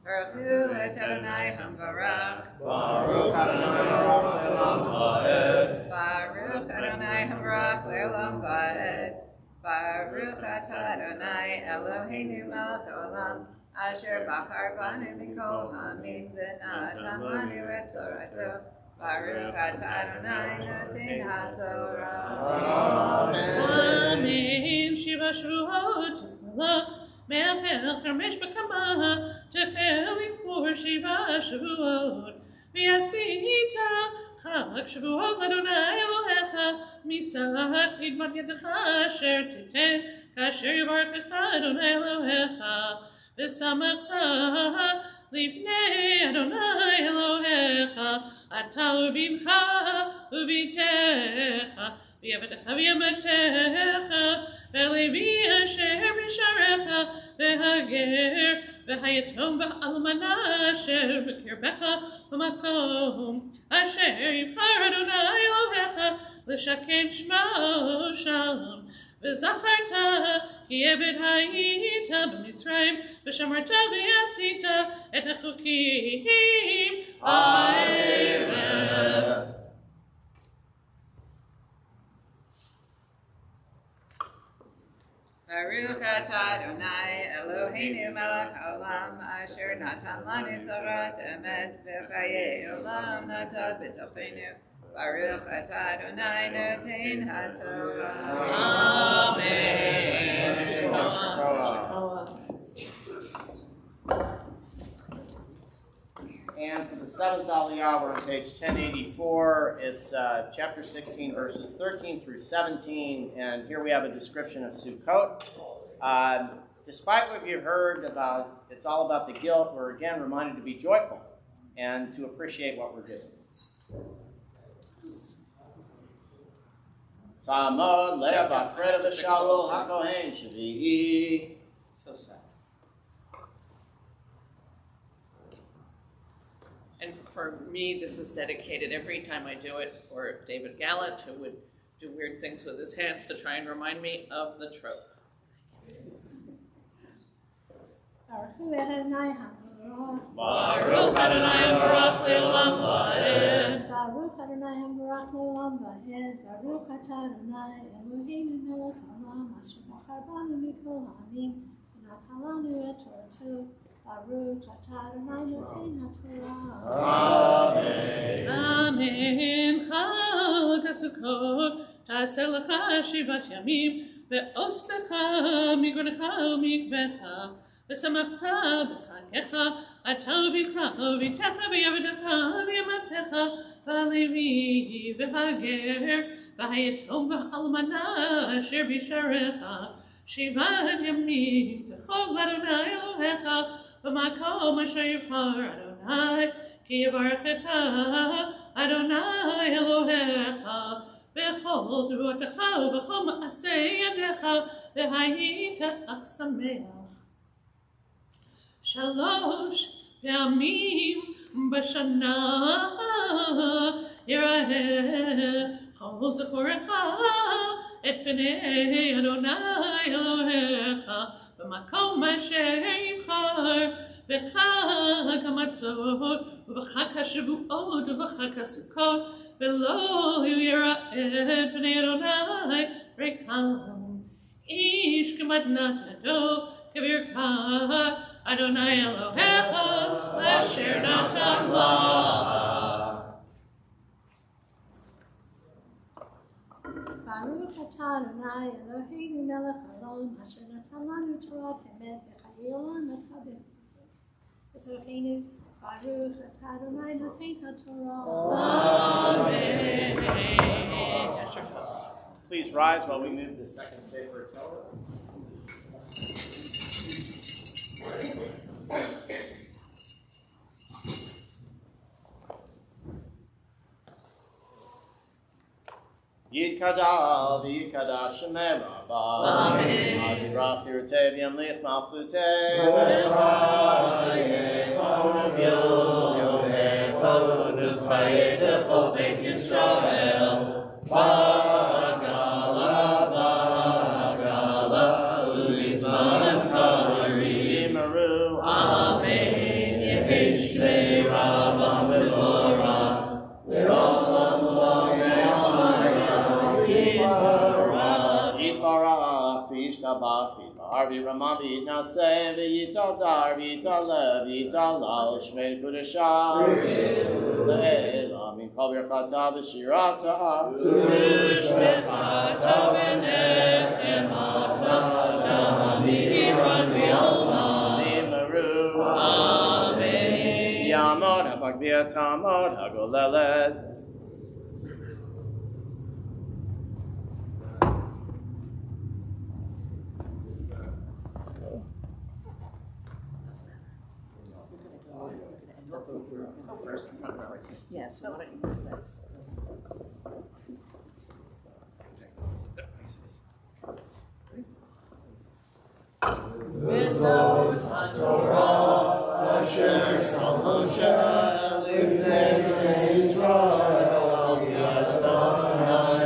Baruch et Adonai HaMorach. Baruch Adonai Baruch Le'olam Va'ed. Baruch Adonai HaMorach Le'olam Va'ed. Baruch atah Adonai Eloheinu melech olam, asher bachar banu mikol hamim v'natan lanu et Torato. Baruch atah Adonai noten haTorah. Amen. Shiva Shavuot Tizmalach Me'achel Chamesh B'kama Techelis por Shiva Shavuot. V'yasita Chag Shavuot Adonai Elohecha Misat Lidvat Yedecha Asher Titen Kasher Yivarchecha Adonai Elohecha V'samachta Lifnei Adonai Elohecha Ata u'bimcha u'bitecha V'yavetecha v'yamatecha V'levi asher b'sharecha V'hager V'hayatom v'almana asher b'kirbecha V'makom asher yibchar Adonai Elohecha L'shaken shmo shalom V'zacharta ki eved hayita b'mitzrayim V'shamarta v'yasita et hachukim ha'erev. Baruch atah Adonai Eloheinu melech haolam asher natan lanu torat emet v'chayei olam natan b'tochenu. Baruch atah Adonai noten haTorah. Amen. And for the seventh Aliyah, we're on page 1084. It's chapter 16, verses 13 through 17. And here we have a description of Sukkot. Despite what you've heard about, it's all about the guilt, we're again reminded to be joyful and to appreciate what we're doing. Tamod le'ah b'afred v'shalol hakohen shvi'i. So sad. And for me, this is dedicated every time I do it for David Gallant, who would do weird things with his hands to try and remind me of the trope. Baruch Adonai HaBarach. Baruch Adonai Baruch Le'olam Va'ed. Baruch Adonai HaBarach Le'olam Va'ed. Baruch atah Adonai Eloheinu melech haolam asher bachar banu mikol ha'amim v'natan lanu et Torato. Baruch atah Adonai noten haTorah. Amen. Amen. Chag HaSukkot ta'aseh lecha shivat yamim ve'ospecha migroncha u'mikvecha v'samachta b'chagecha ata u'vikra u'vitecha v'yavedecha v'yamatecha v'alevi v'hager v'hayatom v'almana asher b'sharecha shivat yamim t'chol Adonai Elohecha v'makom asher yibchar Adonai ki yivarchecha Adonai Elohecha b'chol t'ruatecha u'b'chol ma'aseh yadecha v'hayita ach sameach Shalosh פעמים בשנה יראה כל זכורך את פני אדוני אלוהיך במקום אשר יבחר בחג המצות ובחג השבועות ובחג הסוכות ולא יראה את פני אדוני ריקם איש כמתנת ידו כברכת אדוני אלוהיך אשר נתן לך. Baruch atah Adonai Eloheinu melech haolam asher natan lanu Torah emet v'chayei olam atah b'tochenu. Baruch atah Adonai noten haTorah. Amen. Please rise while we move the second Sefer Torah. Yikadal v'yikadash Shemei Rabbah. Amen. Adirach Yirtei v'yamlich malchutei. V'chayei v'chol Beit Yisrael. V'agala u'lizman karim. Amen. Yeheshtei Rabbah v'lora. V'olam Yitbarach v'yishtabach v'yitbar v'ramah v'yitnaseh v'yitaldar v'yitalev v'yitalal shmei kudashah le'elah min kol birchata v'shirata U'shmechata v'nechemata da'amiran v'yalma. Nimaru. Tamod, Hamagbia Tamod, Hagolelet. Yeah, so why don't you do this? V'zot HaTorah asher shal Moshe lifnei bnei Yisrael al yad Adonai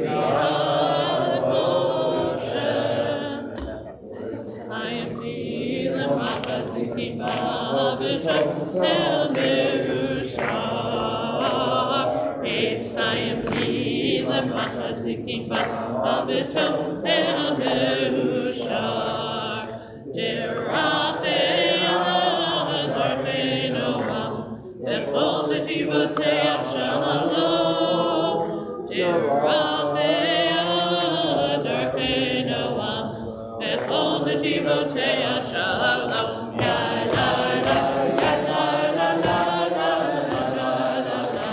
yad Moshe. I am the Lamachaziki Bavisham El Merushar. Yes, I am the Lamachaziki Bavisham El Merushar. Derafei Darfei Noah, Bechol Netivotei Shalom. Derafei Darfei Noah, Bechol Netivotei Shalom. Ya la la, ya la la la la la la la,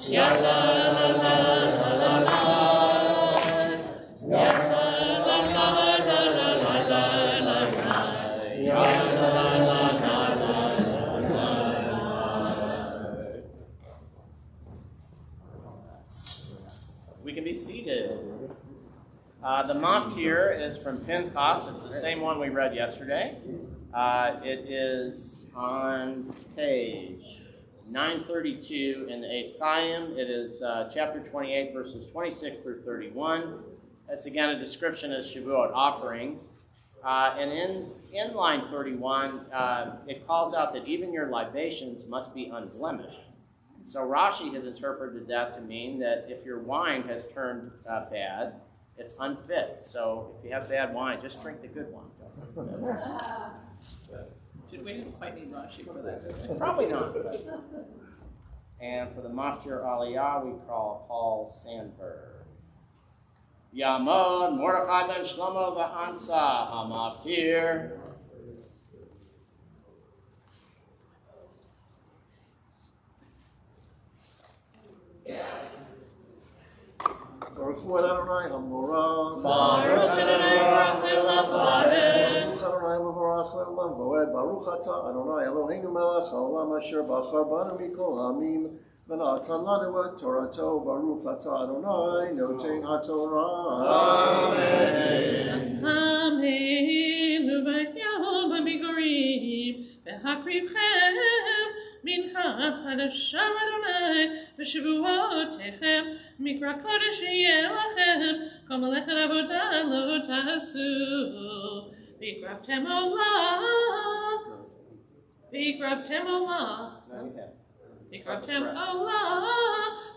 ya la la la la la la, ya la la la la la la la. We can be seated. The maftir is from Pinchas. It's the same one we read yesterday. It is on page 932 in the Eitz Chaim. It is chapter 28, verses 26 through 31. That's again a description of Shavuot offerings. And in line 31, it calls out that even your libations must be unblemished. So Rashi has interpreted that to mean that if your wine has turned bad, it's unfit. So if you have bad wine, just drink the good one. We didn't quite need Rashi for that, did we? Probably not. And for the Maftir Aliyah, we call Paul Sandberg. Yamod Mordechai ben Shlomo v'Ansa HaMaftir. Baruch Hu Adonai Hamorah. Baruch Adonai Baruch Le'olam Vaed. Baruch Adonai Le'varach Le'olam Vaed. Baruch Atah Adonai Eloheinu melech haolam asher bachar banu mikol ha'amim v'natan lanu et torato. Baruch Atah Adonai noten haTorah. Amen. Amen. U'vayom ha'migorim v'hakrivchem mincha chadasha l'Adonai v'shavuotechem mikra kodesh yeh lachem kol melechet avodah lo ta'asu v'ikravtem olah v'ikravtem olah v'ikravtem olah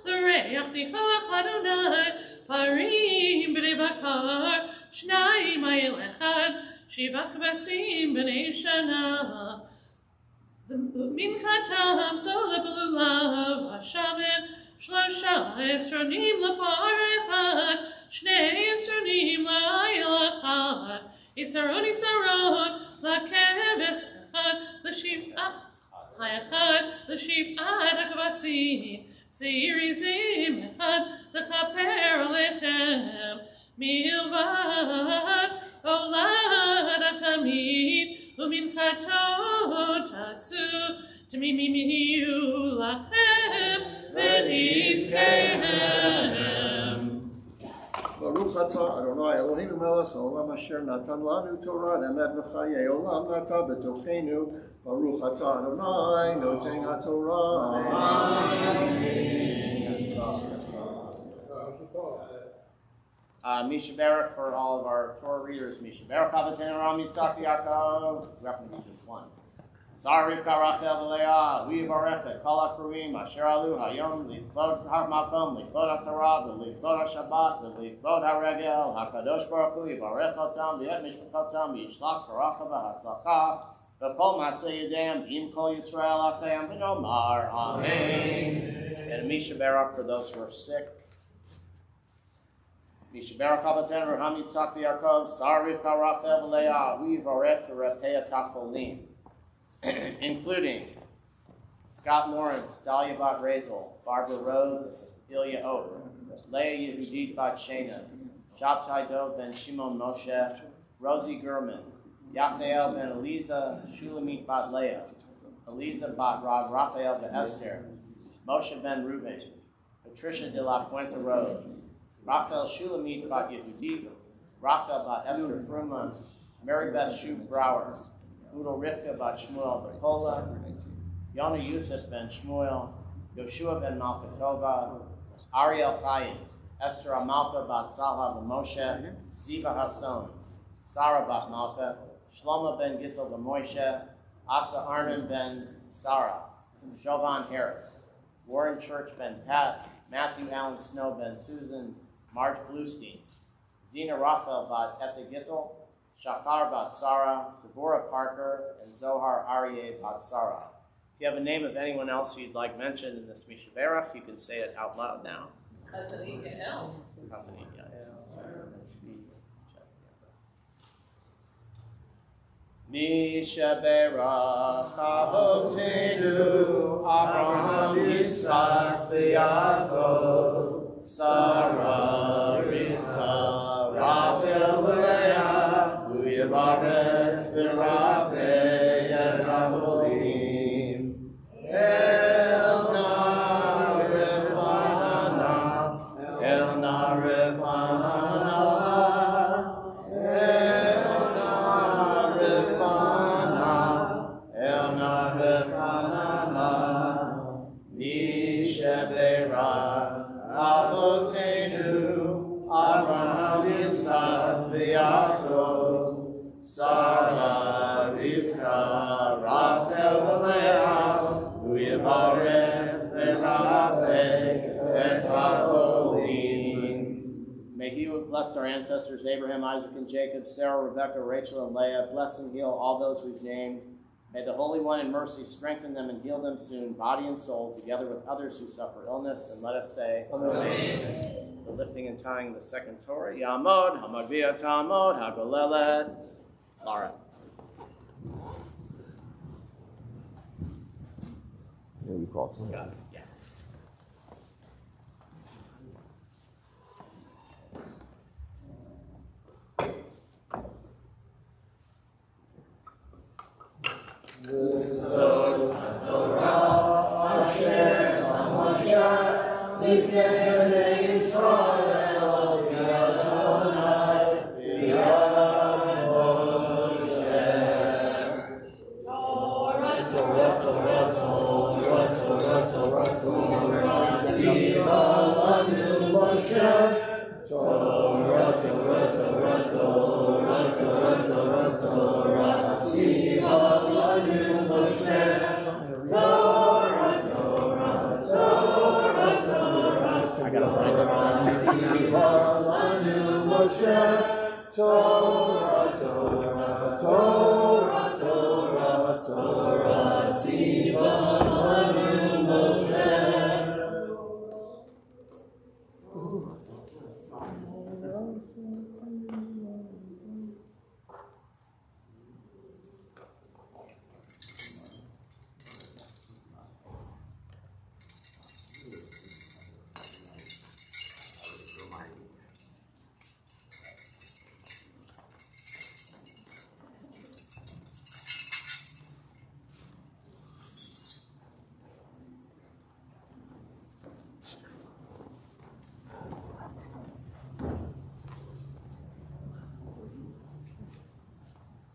l'reach nichoach l'Adonai parim b'nei bakar shnayim ayil echad shivach basim b'nei shana Minchatam sola belulav hashavet shlosha esronim lapar echad shnei esronim la'ayil echad isaron lakeves echad l'shiv'at ha'echad l'shiv'at hakvasim seirizim echad l'chaper alechem milvad olad atamid Uminchatot asu t'mimiyu lachem v'nizkehem. Baruch Atah Adonai Eloheinu melech haolam asher natan lanu Torah emet v'chayei olam nata b'tochenu. Baruch Atah Adonai noten haTorah. Misha Baruch for all of our Torah readers. Misha Baruch Avatenu Ram Yitzchak Yaakov. We have to do just one. Zar Rivka Rachel V'Leah. We Baruch Kol HaKruim Asher Alu Hayom L'Kvod HaMakom L'Kvod HaTorah L'Kvod HaShabbat L'Kvod HaRegel HaKadosh Baruch Hu Yivarech Otam V'Yet Mishpachotam V'Yishlach Baracha V'Hatzlacha V'Kol Matzei Yedem Im Kol Yisrael Achem V'Nomar Amen. And Misha Baruch for those who are sick. Misha Baruch Avatenu Ram Yitzchak Yaakov Zar Rivka Rachel V'Leah. We Varech V'Repei Tacholim. Including Scott Lawrence, Dahlia Bat Razel, Barbara Rose, Ilya Oak, Leah Yehudit Bat Shena, Shabtai Dov ben Shimon Moshe, Rosie Gurman, Yafael ben Eliza, Shulamit Bat Leah, Eliza Bat Rav Raphael ben Esther, Moshe ben Reuben, Patricia de la Puente Rose, Raphael Shulamit Bat Yehudit, Raphael Bat Esther Fruman, Mary Beth Shub Brower, Udal Rivka Bat Shmuel Bekola, Yona Yusuf ben Shmuel, Yoshua ben Malkatova, Ariel Chaim, Esther Amalka Bat Salha ben Moshe, Ziva Hasson, Sarah Bat Malka, Shlomo ben Gittel ben Moshe, Asa Arnon ben Sarah, Jovan Harris, Warren Church ben Pat, Matthew Allen Snow ben Susan, Marge Bluestein, Zena Raphael Bat Etta Gittel, Shachar Bat Sarah, Devorah Parker, and Zohar Aryeh Bat Sarah. If you have a name of anyone else you'd like mentioned in this Misha Berach, you can say it out loud now. Chazanika El. Chazanika El. Misha Berach Avotenu Abraham Yitzchak v'Yaakov Sarah Rivka Rachel v'Leah Hu Yivarech v'Rabeh et Avolim Elna Refana Elna Refana Abraham Yitzchak v'Yaakov Sarah Rivka Rachel v'Leah Hu Yivarech v'Rabeh et Avolim. May He who blessed our ancestors Abraham, Isaac, and Jacob, Sarah, Rebekah, Rachel, and Leah, bless and heal all those we've named. May the Holy One in mercy strengthen them and heal them soon, body and soul, together with others who suffer illness. And let us say, Amen. The lifting and tying of the second Torah, Yamod, Hamagvia Tamod, Hagolelet, Laura. Yeah, you called some. Got it, yeah.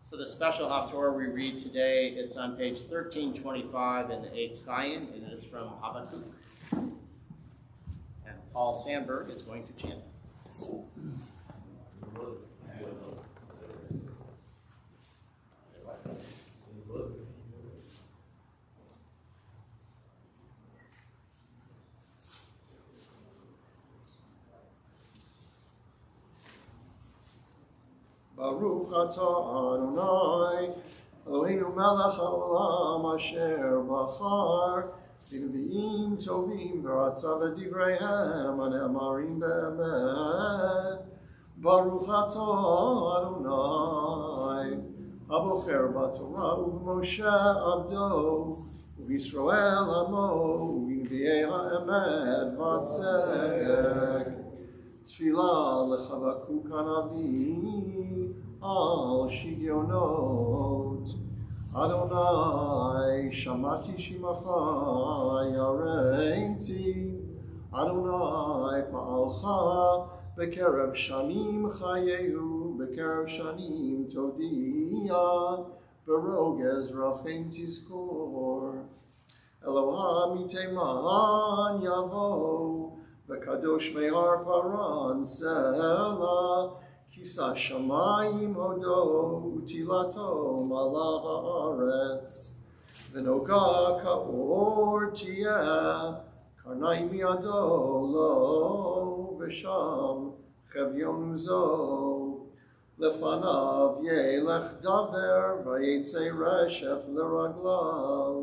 So the special Haftorah we read today, it's on page 1325 in the Eitz Chaim, and it is from Habakkuk. And Paul Sandberg is going to chant. Baruch atah Adonai, Eloheinu melech haolam asher bachar, b'nevi'im tovim v'ratzav v'divreihem hane'amarim be'emet. Baruch atah Adonai, abocher b'torah u'b'moshe abdo, ובישראל עמו, ובנביאי האמת והצדק. תפילה לחבקוק הנביא על שגיונות. אדוני, שמעתי שמך, יראתי. אדוני, פעלך בקרב שנים חייהו, בקרב שנים תודיע, ברוגז רחם תזכור. אלוהים מתימן יבוא, וקדוש מהר פרן סלע, כיסה שמיים הודו, ותהילתו מלאה הארץ. ונוגה כאור תהיה, קרניים מידו לו, ושם חביון עוזו. לפניו ילך דבר, ויצא רשף לרגליו.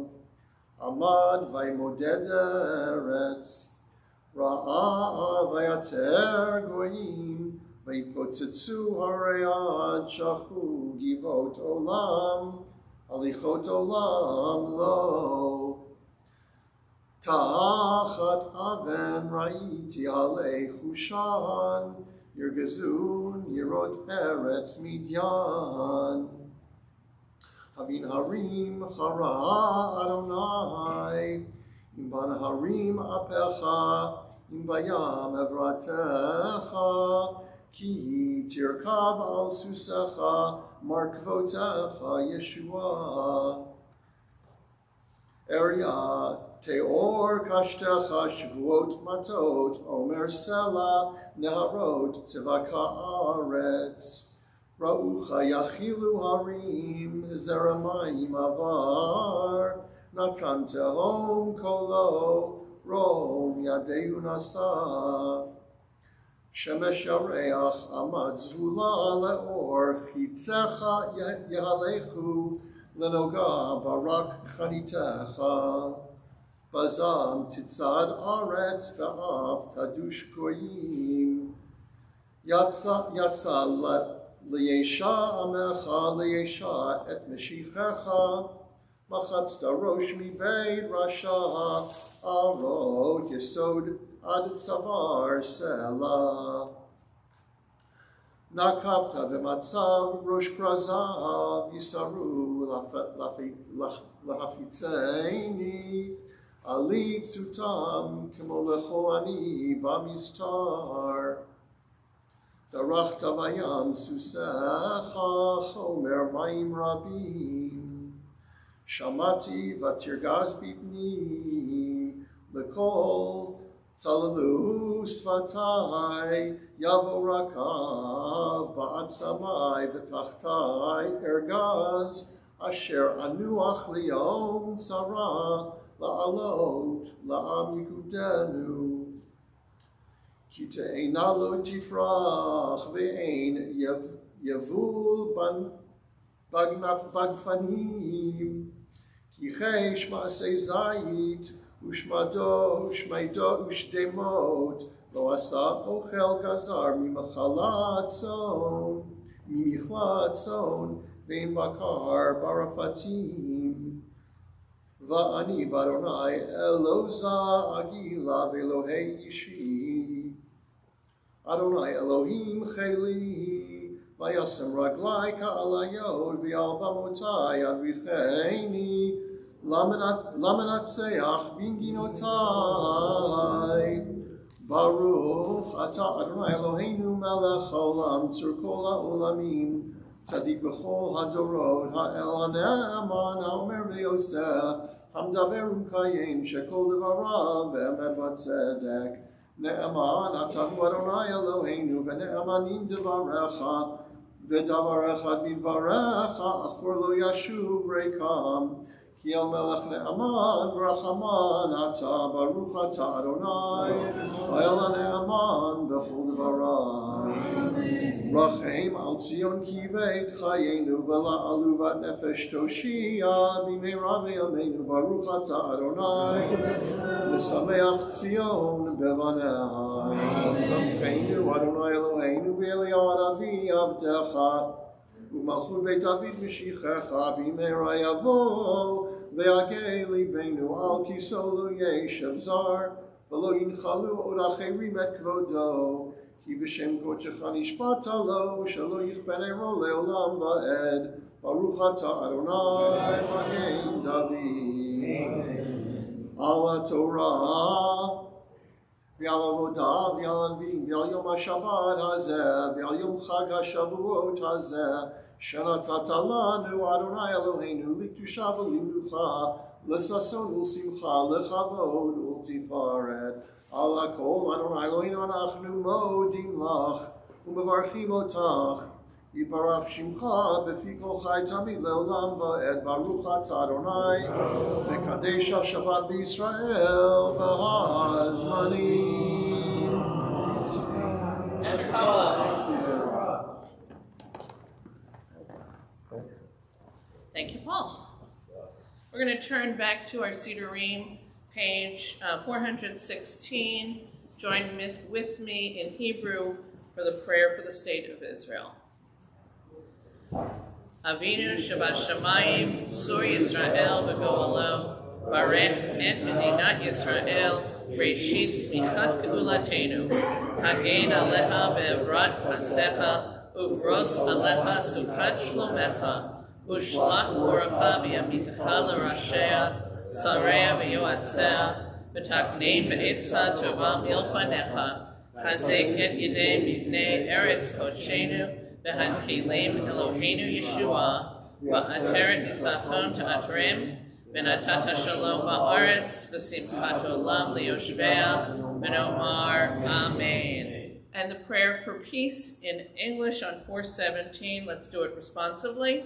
עמד וימודד ארץ, ראה ויתר גויים, ויפוצצו הרי עד שכו גבעות עולם, הליכות עולם לא. תחת אבן ראיתי עלי חושן, ירגזון ירות ארץ מדיין. הבנהרים חרה אדוני, אם בנהרים אפיך, אם בים עברתך, כי תרכב על סוסיך, מרכבותיך ישועה. אריה תאור קשתך, שבועות מטות, עומר סלע, נהרות תבקע הארץ. ראוך יכילו הרים, זרע מים עבר, נתן תהום קולו, רום ידהו נשא. שמש ירח עמד זבולה לאור, חיציך יהלכו, לנוגה ברק חניתך. בזעם תצעד ארץ, ואף תדוש גויים. יצא לישע עמך, לישע את משיחך, מחצת ראש מבית רשע, ארוך יסוד עד צוואר סלע. נקבת במצב ראש פרזיו, יסרו להפיצני, עלי צותם כמו לכהני במסתר. דרכת בים סוסיך, חומר מים רבים. שמעתי ותרגז בטני, לקול צללו שפתי, יבוא רקב בעצמי ותחתי ארגז, אשר אנוח ליום צרה, לעלות לעם יקודנו. כי תאנה לא תפרח ואין יבול בגפנים, כי חש מעשי זית ושמדו ושדמות, לא עשה אוכל גזר ממחלת צאן, ואין בקר ברפתים. ואני באדוני אלוזה אגילה ואלוהי אישי. אדוני אלוהים חילי, וישם רגלי כעל היוד, ועל במותי אדריכני, למנצח בנגינותי. ברוך אתה אדוני אלוהינו מלך העולם, צור כל העולמים, צדיק בכל הדורות, האל הנאמן האומר ויוסף, המדבר ומקיים שכל דבריו באמת וצדק. נאמן אתה הוא אדוני אלוהינו, ונאמנים דבריך, ודבריך מדבריך, אף לא ישוב ריקם. כי אל מלך נאמן ורחמן אתה, ברוך אתה אדוני, האל הנאמן בכל דבריו. רחם על ציון כי בית חיינו, ולעלובת נפש תושיע, במהרה בימינו ברוך אתה אדוני, לשמח ציון בבניה. שמחנו אדוני אלוהינו באליעד אבי עבדך, ומלכות בית דוד משיחך במהרה יבוא, Ve'agei libeinu al kisolu yeshav zar, v'lo yinchalu od acherim et kvodo, ki b'shem kodechecha nishbata lo, shelo yichben ero leolam va'ed, Baruch atah Adonai Magen David. Ala Torah, v'al avodah, v'al anvim, v'al yom HaShabbat hazeh, v'al yom Chag HaShavuot hazeh, שנתת לנו אדוני אלוהינו לקדושה ולמנוחה, לששון ולשמחה, לכבוד ולתפארת. על הכל אדוני אלוהינו אנחנו מודים לך ומברכים אותך. יברך שמך בפי כל חי תמיד לעולם ועד. ברוך אתה אדוני מקדש השבת בישראל והזמנים. Thank you, Paul. We're going to turn back to our Sidurim, page 416. Join with me in Hebrew for the prayer for the state of Israel. Avinu Shabbat Shamayim, Sur Yisrael v'Go'alo, Barech et Medinat Yisrael, Reshit Tzmichat Ge'ulatenu, Hagen Aleha be'evrat Pasdecha, Uvros Aleha Sukat Shlomecha, Ushlach Oracha v'yamitecha l'rashea, Sareya v'yoatzea, v'takneim be'etza tova milfanecha, chazek et yedei mibnei eretz kodshenu, v'hankilim Eloheinu Yeshua, v'ateret nitzachon ta'atrim, v'natata shalom ba'aretz, v'simchat olam liyoshvea, v'nomar Amen. And the prayer for peace in English on 417, let's do it responsively.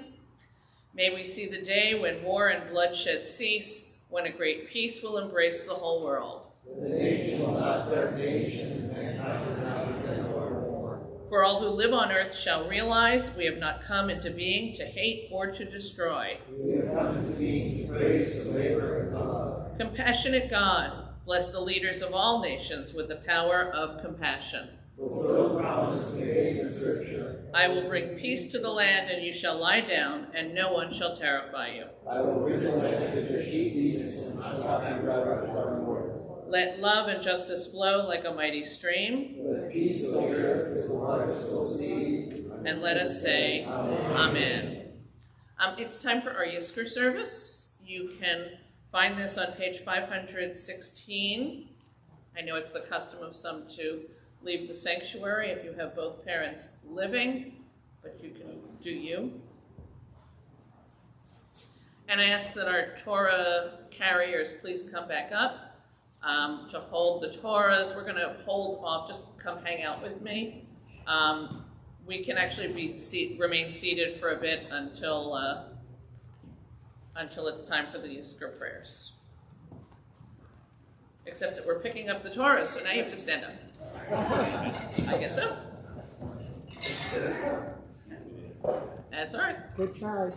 May we see the day when war and bloodshed cease, when a great peace will embrace the whole world. The nation will not threaten nation, and mankind will not defend or war. For all who live on earth shall realize we have not come into being to hate or to destroy. We have come into being to praise, to labor, and to love. Compassionate God, bless the leaders of all nations with the power of compassion. Fulfill promises made in Scripture. I will bring peace to the land, and you shall lie down, and no one shall terrify you. I will bring the land to your peace, and shall not be ravaged by war. Let love and justice flow like a mighty stream. Let peace of the earth as the waters fill the sea. And let us say, Amen. It's time for our Yizkor service. You can find this on page 516. I know it's the custom of some to leave the sanctuary if you have both parents living, but you can do you. And I ask that our Torah carriers please come back up to hold the Torahs. We're going to hold off, just come hang out with me. We can actually remain seated for a bit until it's time for the Yizkor prayers. Except that we're picking up the Torah, so now you have to stand up. I guess so. That's all right. Good try.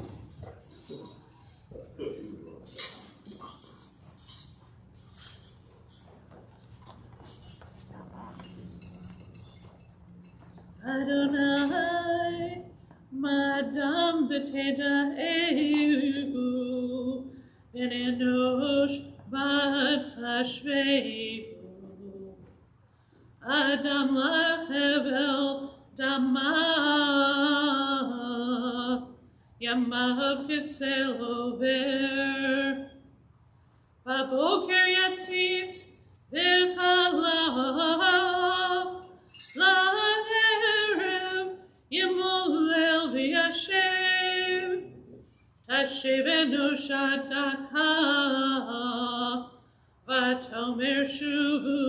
Adonai, Madam Beteda Ehu, Ben Enosh Bad Chashvehu, Adam Lachevel Dama, Yamav Ketzel Over, Baboker Yatzitz V'chalav, Laherem Yimolel V'yashev, Tashevenu Shataka, Vatomer Shuvu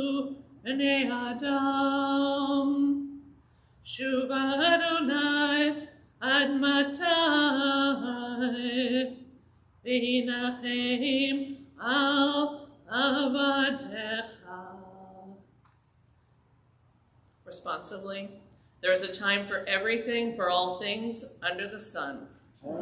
B'nei Adam, Shuva Adonai Ad Matai, V'hinachem Al Avadecha. Responsively, there is a time for everything, for all things under the sun. A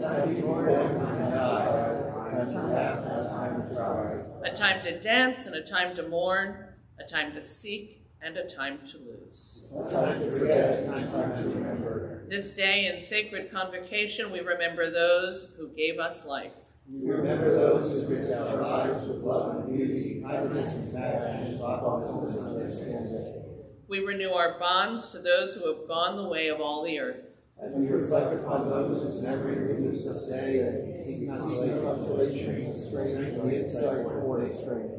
time to dance and a time to mourn, a time to seek and a time to lose. A time to forget, a time to remember. This day in sacred convocation, we remember those who gave us life. You remember those who reach our lives with love and beauty, kindness and compassion, thoughtfulness and understanding. We renew our bonds to those who have gone the way of all the earth. As we reflect upon those whose memory renews us day, seek consolation and strength and insight for strength.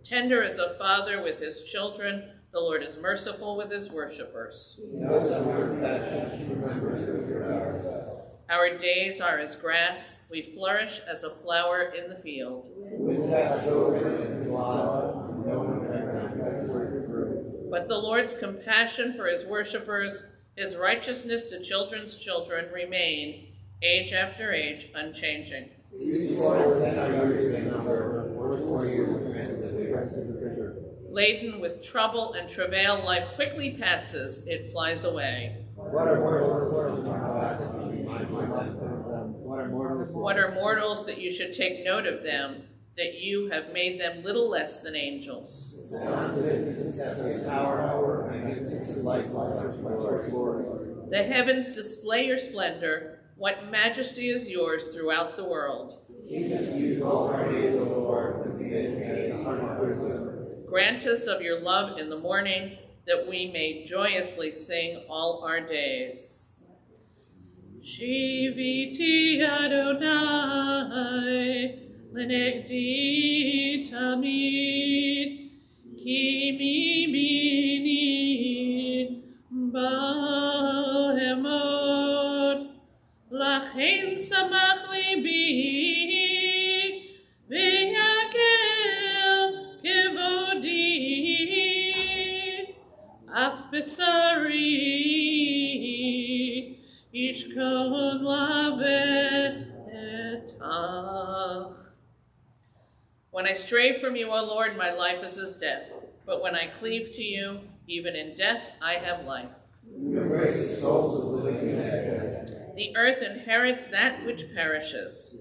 Tender as a father with his children, the Lord is merciful with his worshipers. He knows our compassion, he remembers that we are ours. Our days are as grass, we flourish as a flower in the field. Wind passes over and glide, no one can recognize where you grew. But the Lord's compassion for his worshipers, his righteousness to children's children remain, age after age, unchanging. These waters then are years in number, 4 years of transit. Laden with trouble and travail, life quickly passes, it flies away. What are mortals that you should take note of them, that you have made them little less than angels? The heavens display your splendor. What majesty is yours throughout the world. Grant us of your love in the morning, that we may joyously sing all our days. Shiviti Adonai lenegdi tamid ki mimini bahemot lachen samach libi v'yakel kevodi af besari Ishkon lavetach. When I stray from you, O Lord, my life is as death. But when I cleave to you, even in death, I have life. You embrace the souls of the living and dead. The earth inherits that which perishes.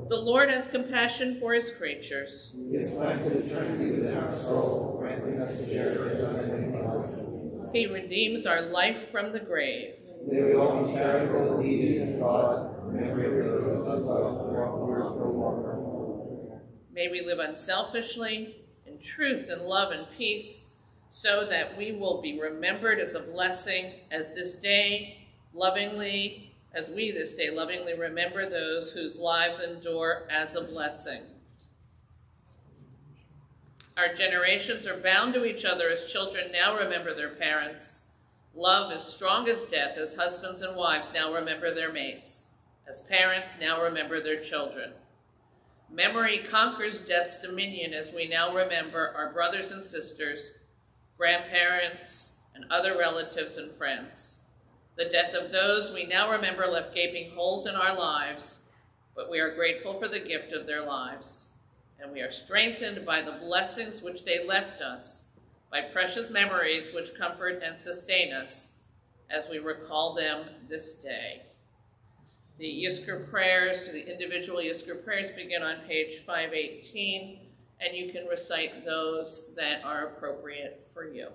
The Lord has compassion for his creatures. He has planted eternity within our souls, granting us to share his unending life. He redeems our life from the grave. May we all be charitable and needy in thought, remembering those who love no longer. May we live unselfishly, in truth and love and peace, so that we will be remembered as a blessing as we this day lovingly remember those whose lives endure as a blessing. Our generations are bound to each other as children now remember their parents. Love is strong as death as husbands and wives now remember their mates. As parents now remember their children. Memory conquers death's dominion as we now remember our brothers and sisters, grandparents, and other relatives and friends. The death of those we now remember left gaping holes in our lives, but we are grateful for the gift of their lives. And we are strengthened by the blessings which they left us, by precious memories which comfort and sustain us as we recall them this day. The Yizkor prayers, the individual Yizkor prayers begin on page 518, and you can recite those that are appropriate for you.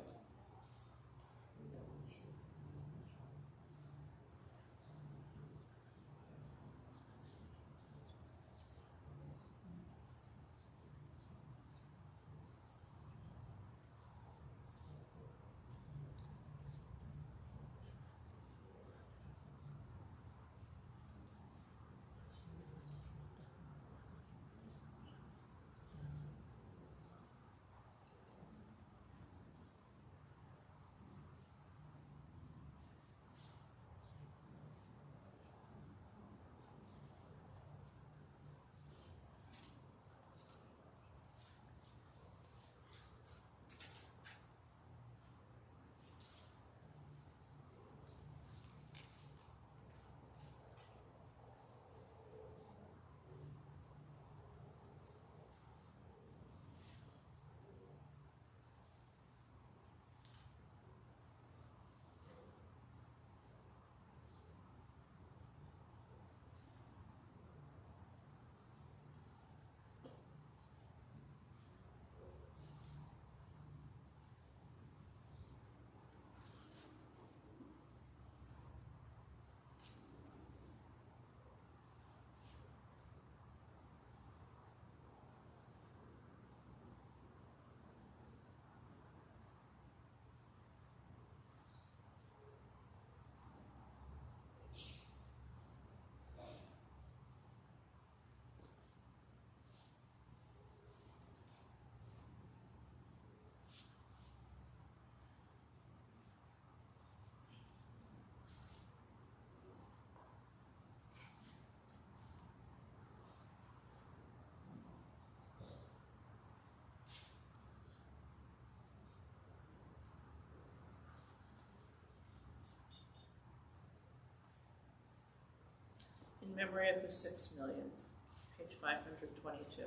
In memory of the 6 million, page 522.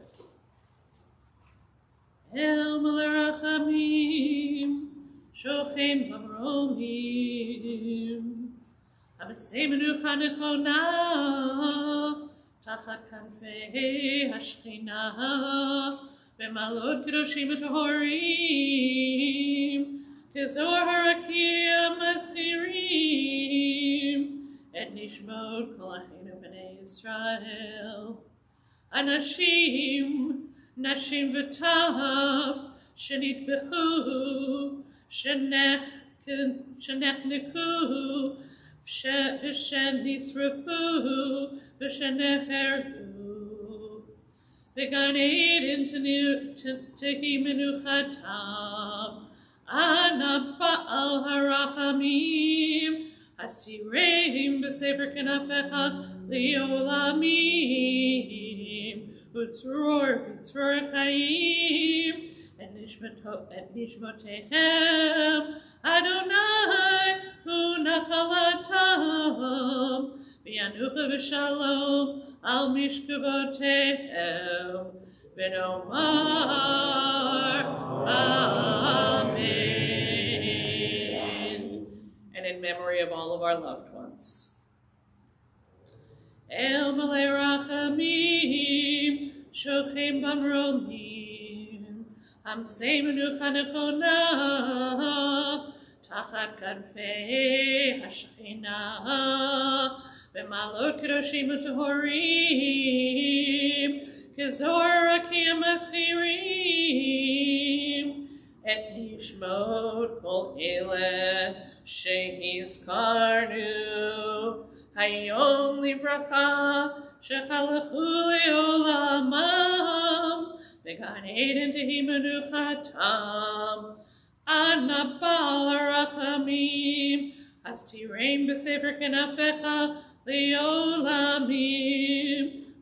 El Malerachamim, Shochein Bamromim, Abetzemenu Chanechona, Tachat Kanfei Hashchina, Bemalot Kedoshim Tohorim, Kezor Harakim Azchirim, Et Nishmot Kol Achinu B'nei Yisrael, Anashim, Nashim v'tav, shenitbechu, shenechneku, v'shenisrefu, v'shenehergu. V'gan Eden tehi menuchatam, ana ba'al harachamim, hastireim b'sefer kenafecha liolamim. Utzror Chaim, et Nishmotehem, Adonai, Unachalatam, V'yanucha v'shalom, Al Mishkavotehem, V'nomar, Amen. And in memory of all of our loved ones. El Malei Rachamim, Shochein Bamromim, Hamseimenu Chanechona, Tachat Kanfei Hashchina, Bemalot Kedoshim Tohorim, Kezor Rakim Azchirim, Et Nishmot Kol Ele Shehizkarnu, Hayom livracha, shechalachu leolamam, v'gan Eden tehi menuchatam, ana ba'al harachamim, hastireim b'sefer kenafecha leolamim,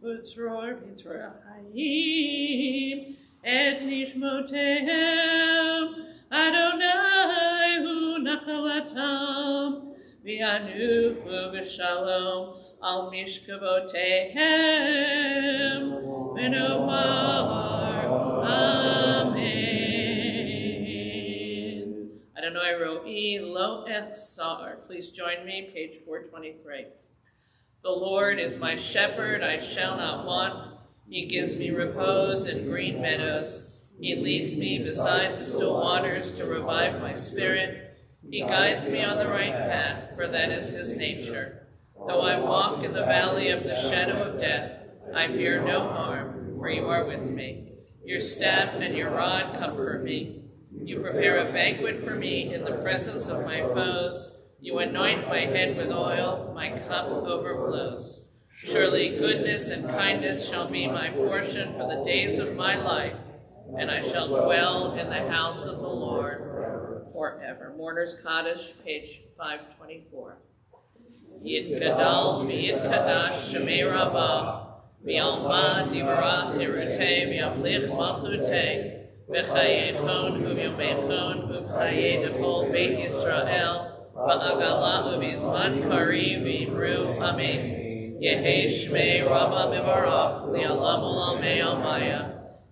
utzror chaim, et nishmotehem, Adonai hu nachalatam, V'yanufu v'shalom al mishkavotehem, v'nomar amen. Adonai ro'i lo echsar. Please join me, page 423. The Lord is my shepherd, I shall not want. He gives me repose in green meadows. He leads me beside the still waters to revive my spirit. He guides me on the right path, for that is his nature. Though I walk in the valley of the shadow of death, I fear no harm, for you are with me. Your staff and your rod comfort me. You prepare a banquet for me in the presence of my foes. You anoint my head with oil, my cup overflows. Surely goodness and kindness shall be my portion for the days of my life, and I shall dwell in the house of the Lord forever. Mourner's Kaddish, page 524. Yid Gadal, Yid Kadash, Shemei Rabbah, V'yalma Divarach Hirutei, V'yamlich Malchutei, V'chayei U'yomei U'chayei Dechol Beit Yisrael, V'agala U'vizman Kari V'imru Amen. Yehei Shmei Rabbah Mivarach, Li'alam U'lamei Almaya,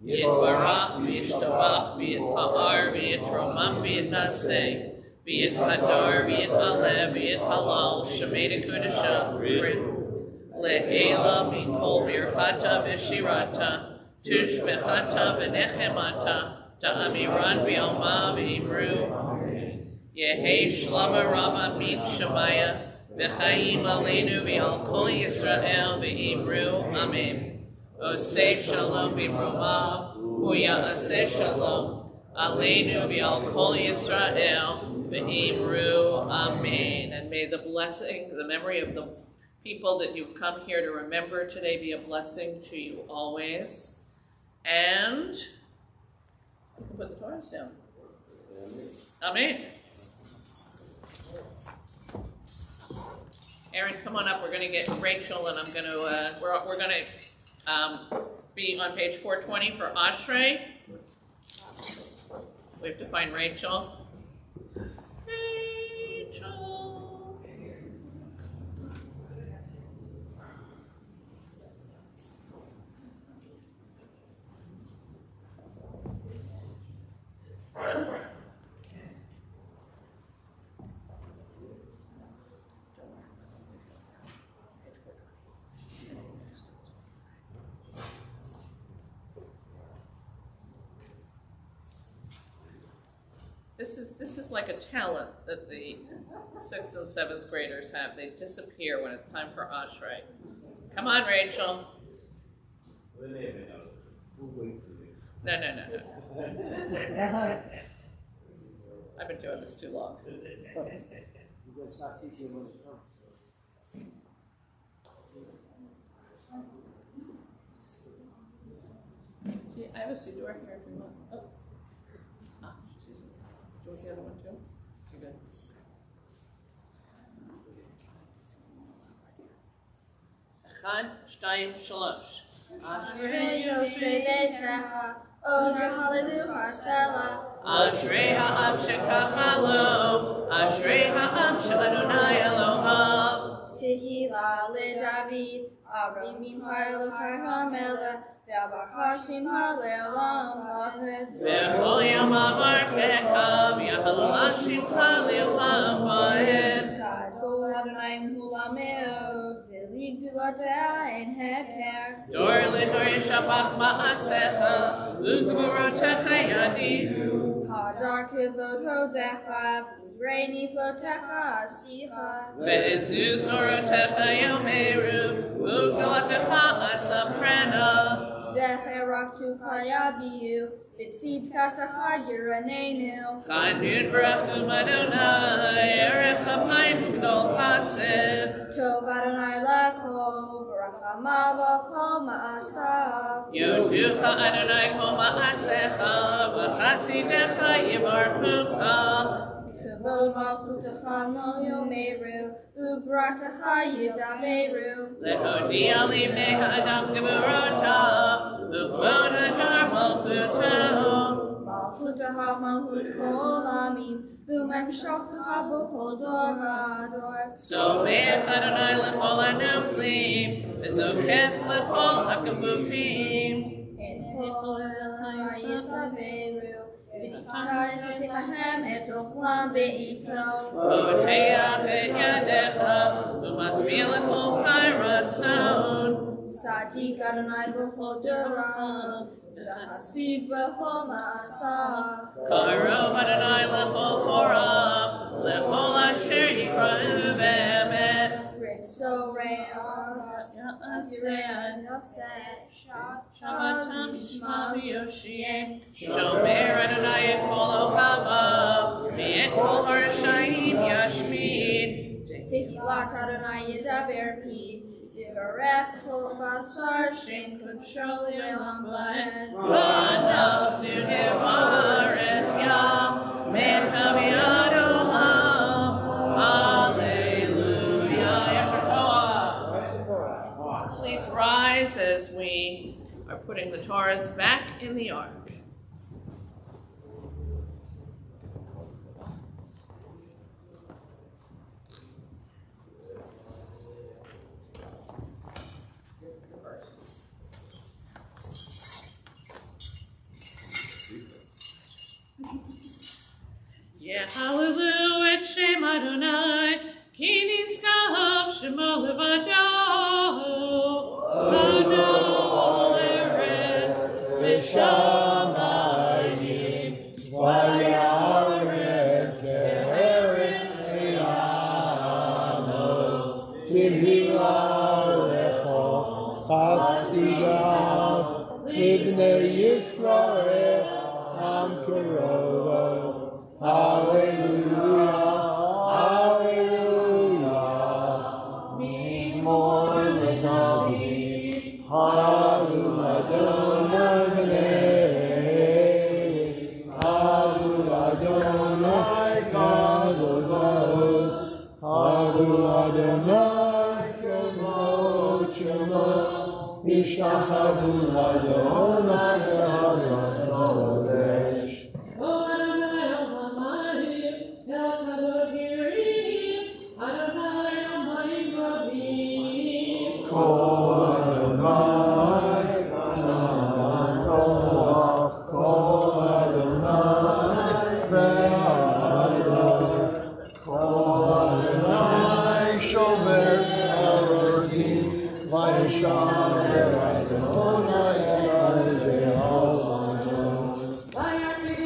Yitbarach, V'yishtabach, V'yitpa'ar, V'yitromam, V'yitnaseh, V'yithadar, V'yit'aleh, V'yithalal, Shemei Kudashah, Le'ela, Mikol, Birchata, V'shirata, Tushbechata, V'nechemata, Ta'amiran, V'yalma, V'imru, Yehei Shlama Rabbah, Mit Shemaya, V'chaim Aleinu, V'al Kol Yisrael, V'imru, Amen. Oseh Shalom B'Romav, U'ya'aseh Shalom, Aleinu V'al Kol Yisrael, V'imru, Amen. And may the blessing, the memory of the people that you've come here to remember today be a blessing to you always. And you can put the Torahs down. Amen. Aaron, come on up. We're going to get Rachel, and I'm going to we're going to be on page 420 for Ashrei. We have to find Rachel. Rachel. This is like a talent that the 6th and 7th graders have. They disappear when it's time for Ashrei. Come on, Rachel. No. I've been doing this too long. Yeah, I have a siddur here if you want. Oh. She's using it. Do you want the other one too? You good? Echad, shtayim, shalosh. Ashrei yoshvei beitecha, od hallelujah sela. Ashrei ha'am shekachalo, Ashrei ha'am she'Adonai Elohav. Tehila leDavid, Avraham Elokai HaMelech, ve'abarchashim ha'le'olam va'ed. V'chol yom avarchecha, v'yahalal shimcha le'olam va'ed. Gadol Adonai m'hulameo, v'ligdulateh ein heter. Dor le'dor yishabach ma'asecha, u'gvurotecha yadihu. Hadar kivod hodecha, v'rei niflotecha asicha. Ve'ezuz norotecha yomeru, u'gvulatecha asaprena. Zecher raftucha yabiu, v'tzidkatacha yiranenu. Chanun v'rachum Adonai, erech apayim gdol chesed. Tov Adonai leko, v'rachamav al kol ma'asav. Yoducha Adonai kol ma'asecha, v'chasidecha yibarchucha. Kavod malchutecha mo yomeru, u'bratacha yidameru. Lehodia libnei ha'adam geburota, v'chvod hadar malchuto. Malchutaha malchut kol amim, u'memshaltaha b'chol dor v'ador. Somech Adonai l'chol hanoflim, v'zokef l'chol hakavufim. En kol elcha yisaberu, v'nitayet lahem et ochlam be'ito. Poteach et yadecha, v'masmil l'chol chai ratzon. Sadik Adonai b'chol dorav, v'chasid b'chol ma'asav. Karov Adonai l'chol korav, l'chol asher yikra'u be'emet. So Yaseh, Shabbat Yishma v'yoshiem. Shomer Adonai et kol ohavav, v'et kol harashayim yashmid. Tehillat Adonai yedaber pi, v'varech kol basar shem kudsho le'olam va'ed. V'anafnu nevarech yah, metav yad olam. Hallelujah. Yasher koach. Please rise as we are putting the Torahs back in the ark. Yeah, hallelujah, et Shem Adonai, ki niskav shemo levado, Adon eretz v'shamayim, v'yared ke'eret eyamo, tehila lecho chasidav, libnei Yisrael, am kerova. Hallelujah, hallelujah. Mizmor leDavid, halu Adonai b'nei, halu Adonai gadol va'od, halu Adonai shemot shemot, yishachavu Adonai v'Adonai kodesh. Vayarti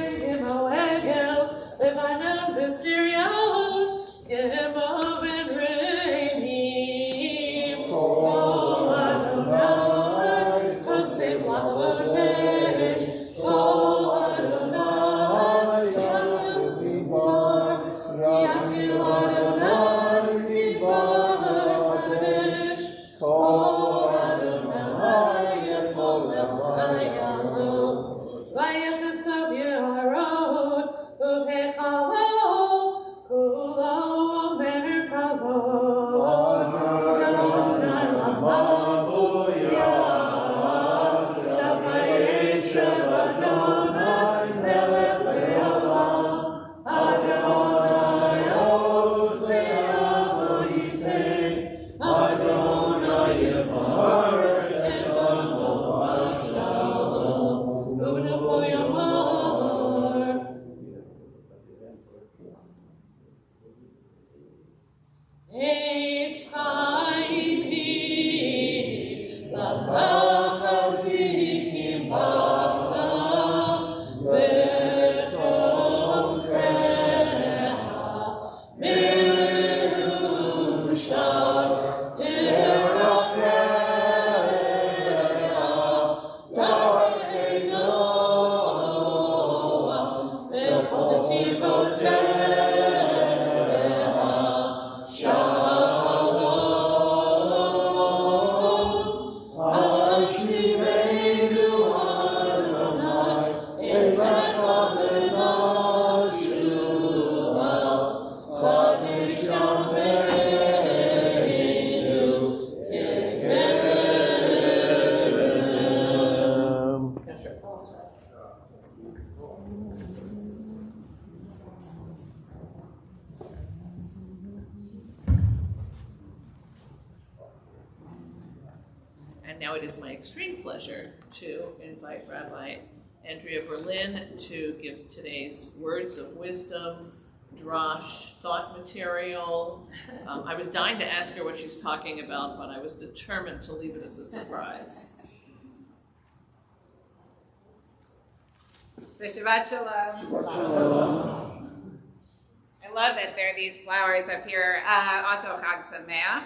And now it is my extreme pleasure to invite Rabbi Andrea Berlin to give today's words of wisdom, drash, thought material. I was dying to ask her what she's talking about, but I was determined to leave it as a surprise. So Shabbat Shalom. I love that there are these flowers up here. Also Chag Sameach.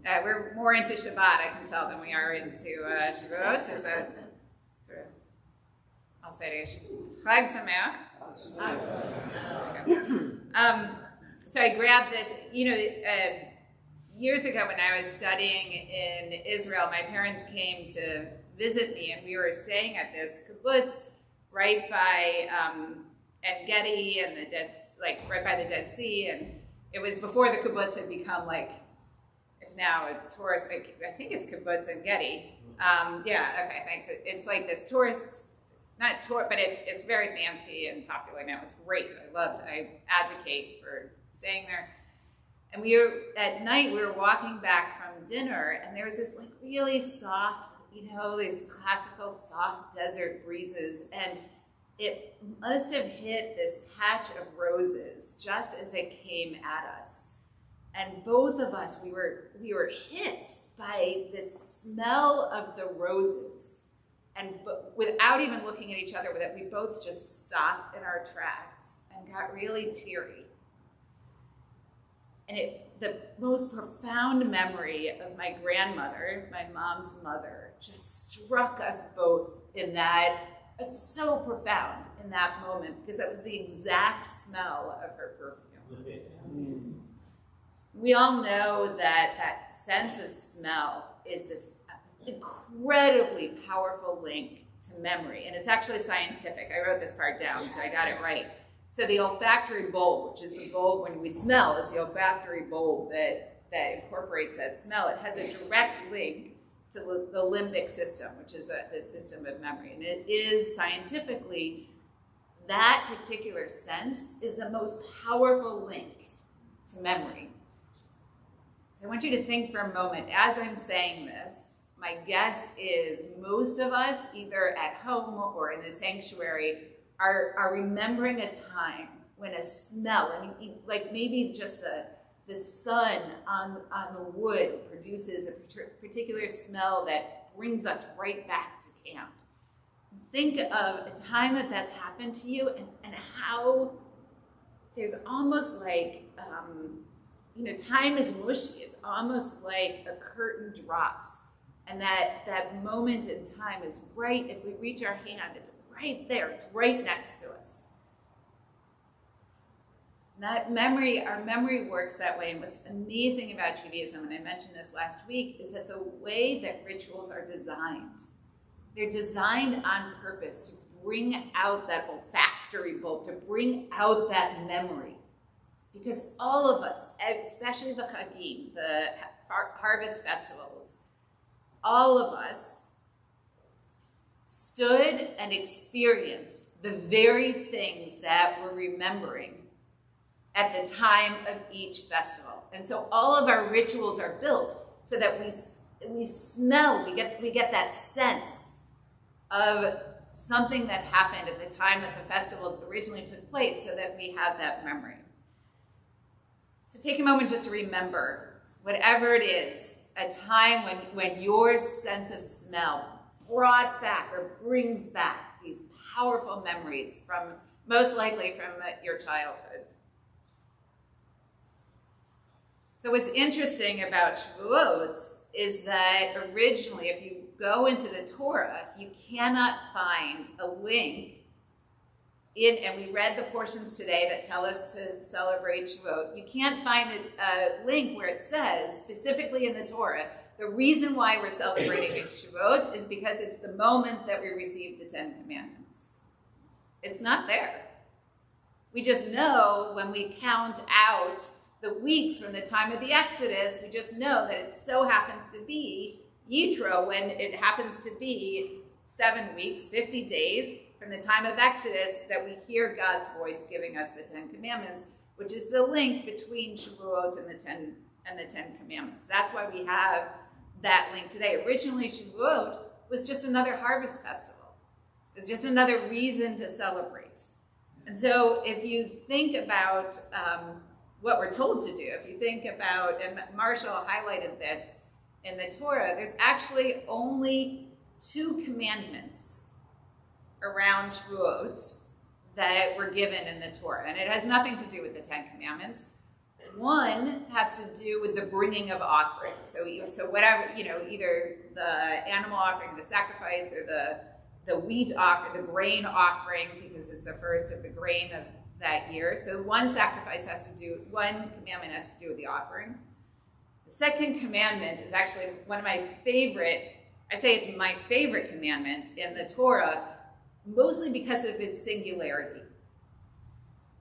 We're more into Shabbat, I can tell, than we are into Shavuot. Is that? I'll say it again. Chag Sameach. So I grabbed this. Years ago when I was studying in Israel, my parents came to visit me, and we were staying at this kibbutz right by En Gedi and the right by the Dead Sea, and it was before the kibbutz had become it's now a tourist. I think it's kibbutz En Gedi. Okay, thanks. It's like this tourist, not tour, but it's very fancy and popular now. It's great. I advocate for staying there. And at night we were walking back from dinner, and there was this really soft, these classical soft desert breezes, and it must have hit this patch of roses just as it came at us. And both of us, we were hit by this smell of the roses. And without even looking at each other, we both just stopped in our tracks and got really teary. And the most profound memory of my grandmother, my mom's mother, just struck us both in that. It's so profound in that moment because that was the exact smell of her perfume. We all know that sense of smell is this incredibly powerful link to memory, and it's actually scientific. I wrote this part down, so I got it right. So the olfactory bulb, which is the bulb when we smell, is the olfactory bulb that incorporates that smell. It has a direct link to the limbic system, which is the system of memory. And it is scientifically, that particular sense is the most powerful link to memory. So I want you to think for a moment, as I'm saying this, my guess is most of us, either at home or in the sanctuary, are remembering a time when a smell, maybe just the sun on the wood produces a particular smell that brings us right back to camp. Think of a time that's happened to you and how there's almost time is mushy. It's almost like a curtain drops. And that moment in time is right, if we reach our hand, it's right there. It's right next to us. That memory, our memory works that way. And what's amazing about Judaism, and I mentioned this last week, is that the way that rituals are designed, they're designed on purpose to bring out that olfactory bulb, to bring out that memory. Because all of us, especially the Chagim, the harvest festivals, all of us stood and experienced the very things that we're remembering at the time of each festival. And so all of our rituals are built so that we smell, we get that sense of something that happened at the time that the festival originally took place, so that we have that memory. So take a moment just to remember, whatever it is, a time when your sense of smell brought back or brings back these powerful memories from, most likely from your childhood. So what's interesting about Shavuot is that originally, if you go into the Torah, you cannot find a link in, and we read the portions today that tell us to celebrate Shavuot. You can't find a link where it says, specifically in the Torah, the reason why we're celebrating Shavuot is because it's the moment that we received the 10 Commandments. It's not there. We just know when we count out the weeks from the time of the Exodus, we just know that it so happens to be Yitro, when it happens to be 7 weeks, 50 days from the time of Exodus, that we hear God's voice giving us the 10 Commandments, which is the link between Shavuot and the 10 Commandments. That's why we have that link today. Originally, Shavuot was just another harvest festival. It was just another reason to celebrate. And so if you think about what we're told to do, if you think about, and Marshall highlighted this in the Torah, there's actually only 2 commandments around Shavuot that were given in the Torah, and it has nothing to do with the 10 Commandments. One has to do with the bringing of offerings. So whatever, either the animal offering, the sacrifice, or the wheat offering, the grain offering, because it's the first of the grain of that year. So one commandment has to do with the offering. The second commandment is actually one of my favorite, I'd say it's my favorite commandment in the Torah, mostly because of its singularity.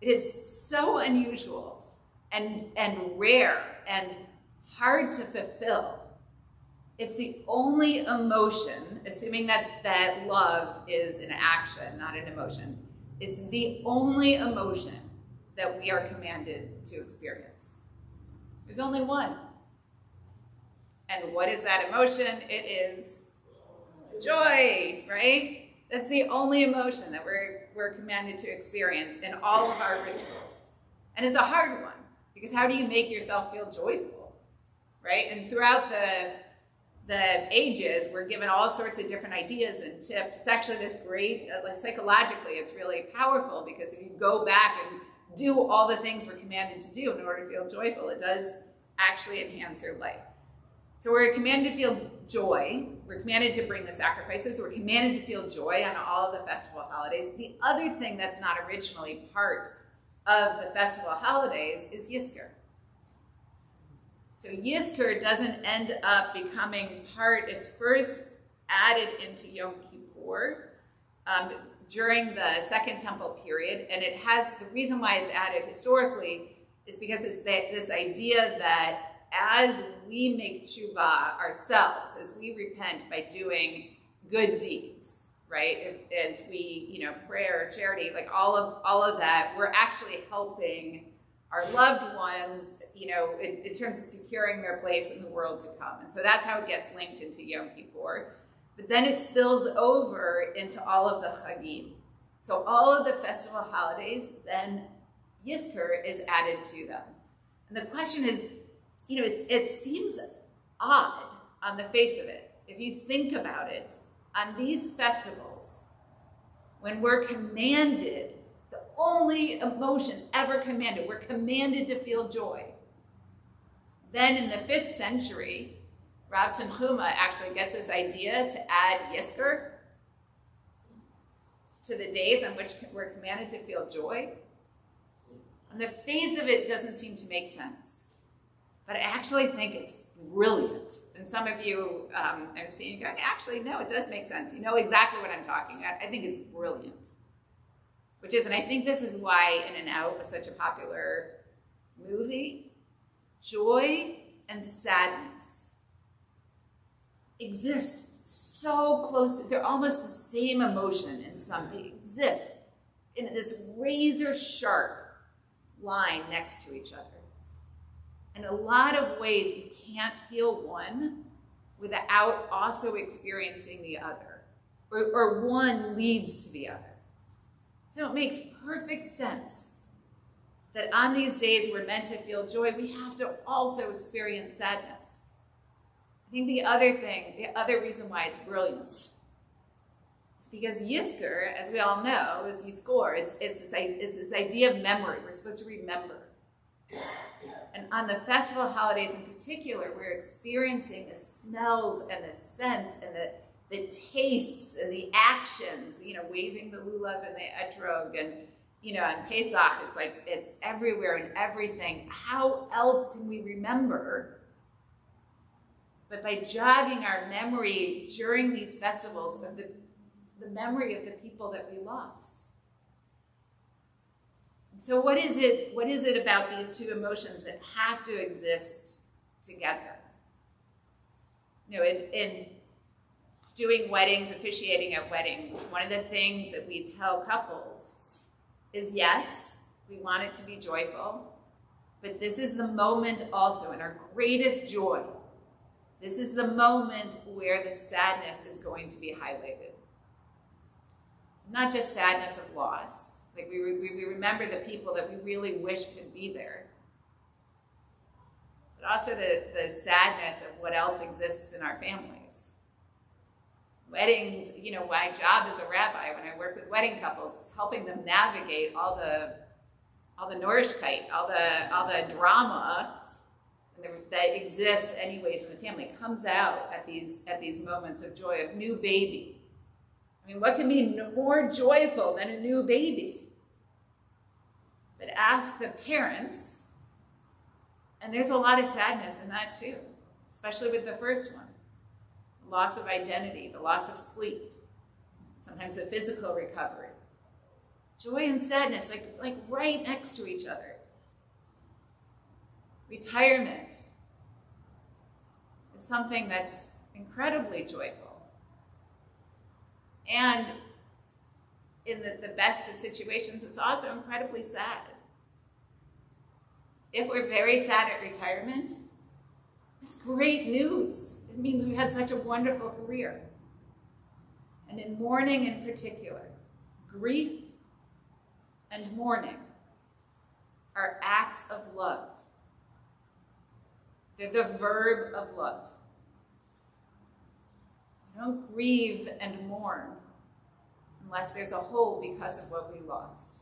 It is so unusual and rare and hard to fulfill. It's the only emotion, assuming that love is an action, not an emotion. It's the only emotion that we are commanded to experience. There's only one. And what is that emotion? It is joy, right? That's the only emotion that we're commanded to experience in all of our rituals. And it's a hard one, because how do you make yourself feel joyful, right? And throughout the ages, we're given all sorts of different ideas and tips. It's actually this great, psychologically, it's really powerful, because if you go back and do all the things we're commanded to do in order to feel joyful, it does actually enhance your life. So we're commanded to feel joy. We're commanded to bring the sacrifices. We're commanded to feel joy on all of the festival holidays. The other thing that's not originally part of the festival holidays is Yizkor. So Yizkor doesn't end up becoming part, it's first added into Yom Kippur during the Second Temple period, and it has, the reason why it's added historically is because it's this idea that as we make tshuva ourselves, as we repent by doing good deeds, right? As we, prayer, charity, like all of that, we're actually helping our loved ones, in terms of securing their place in the world to come. And so that's how it gets linked into Yom Kippur. But then it spills over into all of the Chagim. So all of the festival holidays, then Yizkor is added to them. And the question is, it seems odd on the face of it. If you think about it, on these festivals, when we're commanded, the only emotion ever commanded, we're commanded to feel joy. Then in the 5th century, Rav Tanchuma actually gets this idea to add Yizkor to the days on which we're commanded to feel joy. On the face of it, doesn't seem to make sense. But I actually think it's brilliant. And some of you, I've seen you go, actually, no, it does make sense. You know exactly what I'm talking about. I think it's brilliant. Which is, and I think this is why In and Out was such a popular movie. Joy and sadness exist so close. They're almost the same emotion in some. They exist in this razor sharp line next to each other. In a lot of ways, you can't feel one without also experiencing the other, or one leads to the other. So it makes perfect sense that on these days we're meant to feel joy, we have to also experience sadness. I think the other reason why it's brilliant is because Yizkor, as we all know, is Yizkor. It's this idea of memory. We're supposed to remember. And on the festival holidays in particular, we're experiencing the smells and the scents and the tastes and the actions, waving the lulav and the etrog, and, on Pesach, it's everywhere and everything. How else can we remember? But by jogging our memory during these festivals of the memory of the people that we lost. So what is it about these two emotions that have to exist together? In doing weddings, officiating at weddings, one of the things that we tell couples is, yes, we want it to be joyful, but this is the moment also, in our greatest joy, this is the moment where the sadness is going to be highlighted. Not just sadness of loss, like we remember the people that we really wish could be there, but also the sadness of what else exists in our families. Weddings, my job as a rabbi, when I work with wedding couples, is helping them navigate all the Norishkeit, all the drama that exists anyways in the family. It comes out at these moments of joy, of new baby. I mean, what can be more joyful than a new baby? But ask the parents, and there's a lot of sadness in that too, especially with the first one. The loss of identity, the loss of sleep, sometimes the physical recovery. Joy and sadness, like right next to each other. Retirement is something that's incredibly joyful. And in the best of situations, it's also incredibly sad. If we're very sad at retirement, it's great news. It means we had such a wonderful career. And in mourning in particular, grief and mourning are acts of love. They're the verb of love. We don't grieve and mourn unless there's a hole because of what we lost.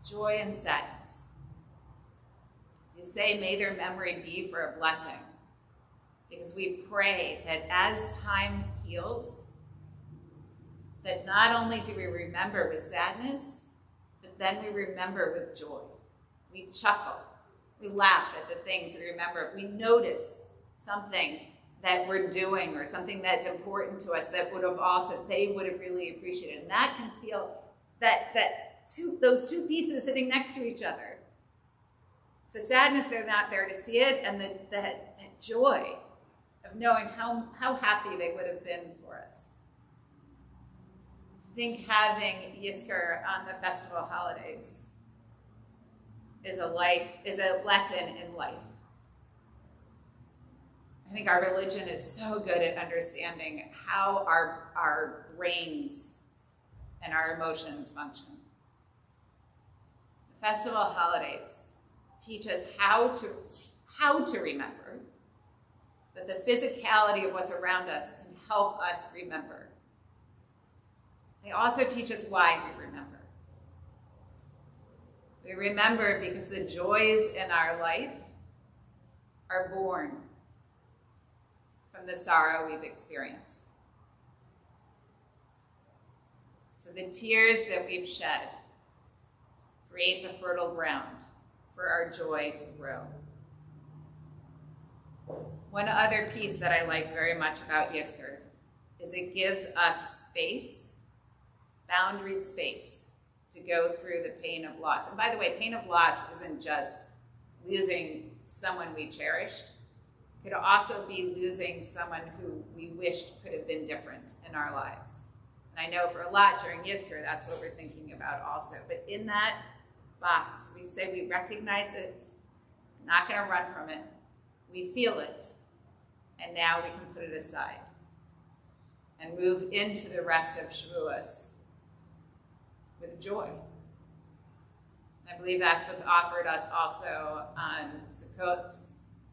Joy and sadness. You say, may their memory be for a blessing, because we pray that as time heals, that not only do we remember with sadness, but then we remember with joy. We chuckle. We laugh at the things we remember. We notice something that we're doing or something that's important to us that they would have really appreciated. And that can feel those two pieces sitting next to each other. The sadness, they're not there to see it, and the joy of knowing how happy they would have been for us. I think having Yizkor on the festival holidays is a lesson in life. I think our religion is so good at understanding how our brains and our emotions function. The festival holidays teach us how to remember, but the physicality of what's around us can help us remember. They also teach us why we remember. We remember because the joys in our life are born from the sorrow we've experienced. So the tears that we've shed, create the fertile ground for our joy to grow. One other piece that I like very much about Yizkor is it gives us space, boundaried space, to go through the pain of loss. And by the way, pain of loss isn't just losing someone we cherished. It could also be losing someone who we wished could have been different in our lives. And I know for a lot during Yizkor, that's what we're thinking about also. But in that box, we say we recognize it, not going to run from it. We feel it, and now we can put it aside and move into the rest of Shavuos with joy. I believe that's what's offered us also on Sukkot.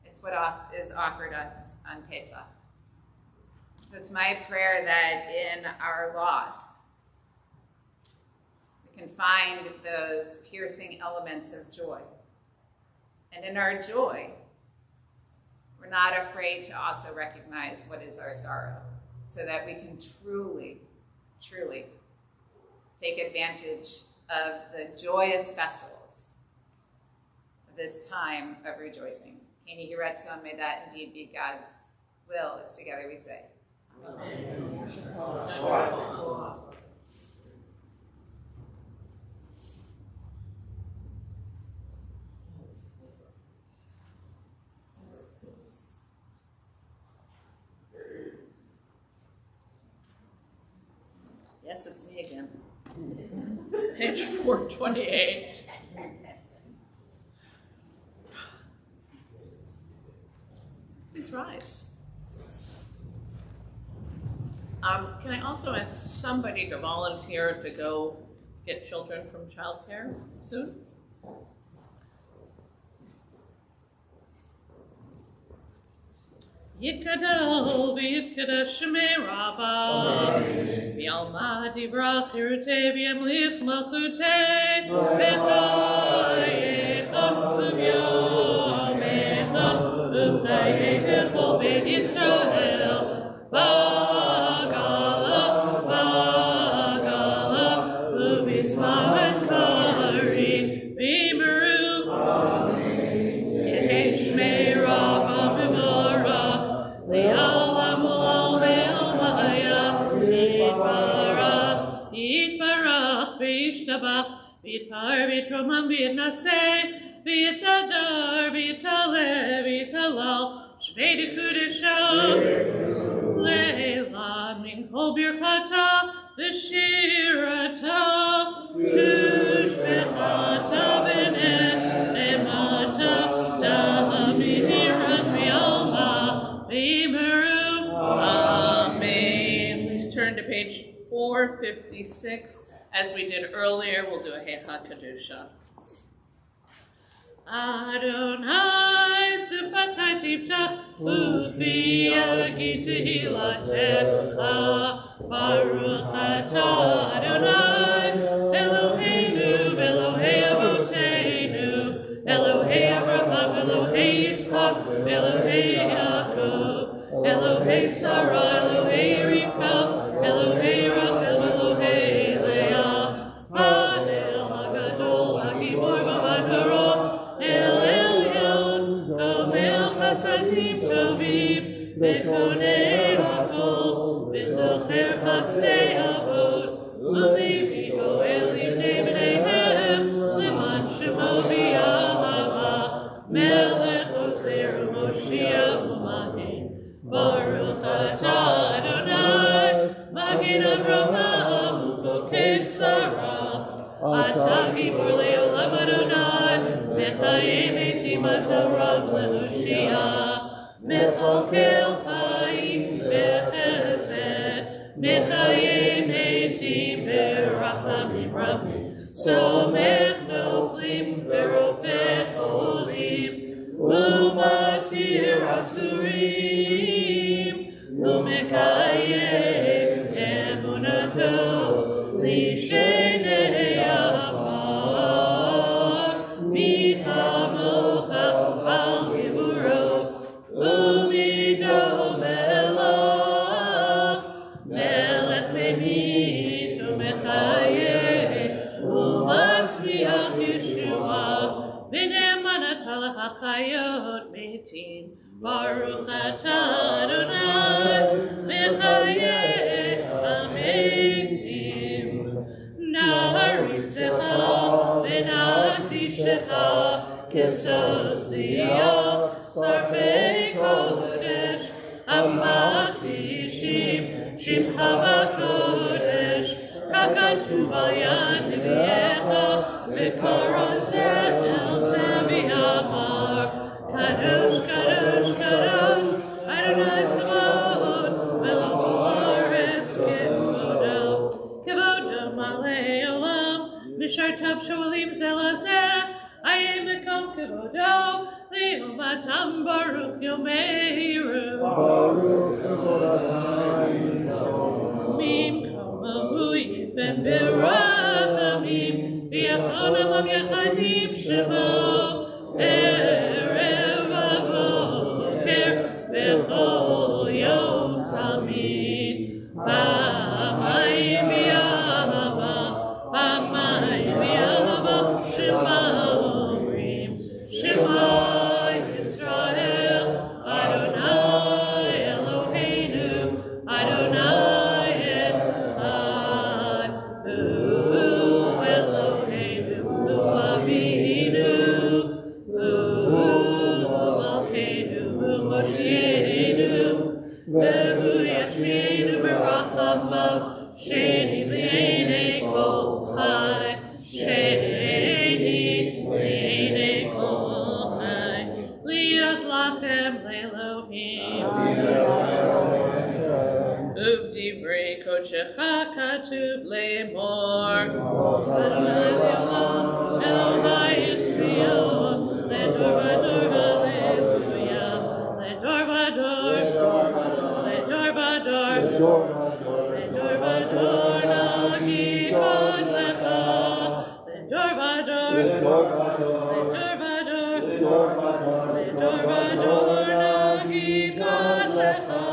It's what is offered us on Pesach. So it's my prayer that in our loss, we can find those piercing elements of joy. And in our joy, we're not afraid to also recognize what is our sorrow, so that we can truly, truly take advantage of the joyous festivals of this time of rejoicing. Kini Hiretzon, may that indeed be God's will, as together we say. Amen. Yes, it's me again. Page 428. Please rise. Can I also ask somebody to volunteer to go get children from childcare soon? Yitkadal v'yitkada shemei Rabba v'yalma divrach yirutei v'yamlich malchutei v'chayecha v'yamecha v'chayecha kol beit Yisrael v'gala v'vizman kari v'meru yehei shmei Rabba v'mara Le'olam u'olam ve'almaya Yitbarach v'yishtabach v'yitpar v'yitromam v'yitnaseh v'yitadar v'yitaleh v'yitalal shvei d'chudesha Le'la min kol birchata v'shirata tushbechata v'ne'emata da'amirat v'yalma Amen. Please turn to page 456. As we did earlier, we'll do a Hecha Kadusha. Adonai sifatai tiftach ufi yagi tehilatecha Baruch atah Adonai Eloheinu v'Elohei Avoteinu Elohei Avraham Elohei Yitzchak Elohei Yaakov Elohei Sarah, Elohei Rivka, Elohei Rachel, Elohei Leah, Hadel HaGadol, HaGibor v'Hadoro, El Elyon, Gomel Chasadim Tovim, V'konei HaKol, V'zocher Chasdei Avot, U'levi Goel Livnei B'neihem, L'man Shemo v'Yahava, Melech Ozer U'Moshiach U'Magen. Baruch atah Adonai, Magid Avraham, Ufoked Sarah. Atah Gibor le'olam Adonai, Mechayei metim atav le'Hoshia. Mechalkel chayim b'chesed, Mechayei metim b'rachamim rabim. Somech noflim v'rofeh cholim, U'matir asurim. Umekayem emunato lishenei afar michamocha al gevurot umidom elav melech memit umechayem umatzliach Kesosiach, Sarfei Kodesh, Amakdishim, Shimcha Bakodesh, Kakatu Bayan Nebecha, Vekaroseh El Zeviamar, Kadosh, Kadosh, Kadosh, Adonai Tzvaot, Melech Haaretz Kevodo, Kevodo Malei Olam, Mishartav Shoalim Zelazeh, Ayem Mekom Kevodo, Leomatam Baruch Yomeiru, Baruch Adonai Mim Komahu Yifem Berachamim, V'yachonam Am Yachadim Shemo, Erev Avoker, V'chol Yom Tamid, B'mayim B'yahava, B'mayim B'yahava, Shema Omrim, Shema Yisrael, Adonai Eloheinu, Adonai Echad, Hu Eloheinu, Hu Avinu, Hu Malkeinu, Hu Moshienu, Vehu Yashmeinu Berachamav, Sheni L'Einei Kol Chai, Sheni L'Einei Kol Chai, Liot Lachem L'Elohim. Uvdivrei Kodshecha Katuv Le'emor, Adonai Le'olam, Elohai Yitzion, Le'dor Vador Hallelujah, Le'dor Vador, Le'dor Vador, Le'dor Vador Nagi God Lecha, Le'dor Vador, Le'dor Vador, Le'dor Vador Nagi God Lecha,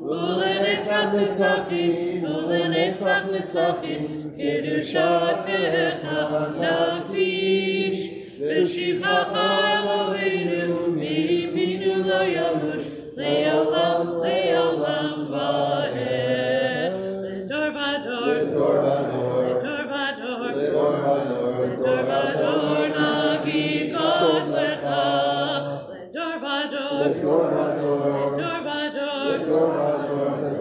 Ulenetzach Netzachim, Ulenetzach Netzachim, Kedushatecha Nagdish, V'shivchacha Eloheinu, Mi'iminu lo yamush, Le'olam, Le'olam va'ed. Le'dor Vador, Le'dor Vador, Le'dor Vador Nagi God Lecha, Le'dor Vador, Le'dor Vador,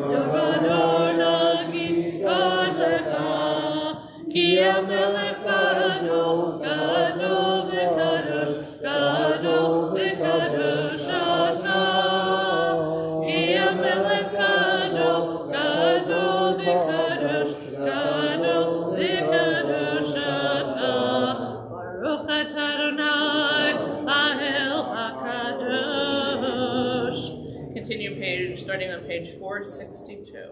Le'dor Vador Nagi God Lecha, Ki HaMelech Gadol, Gadol v'Kadosh, Gadol v'Kadosh Ata. Ki HaMelech Gadol, Gadol v'Kadosh, Gadol v'Kadosh Ata. Baruch Ata Adonai, Ahel HaKadosh. Continue page, starting on page 462.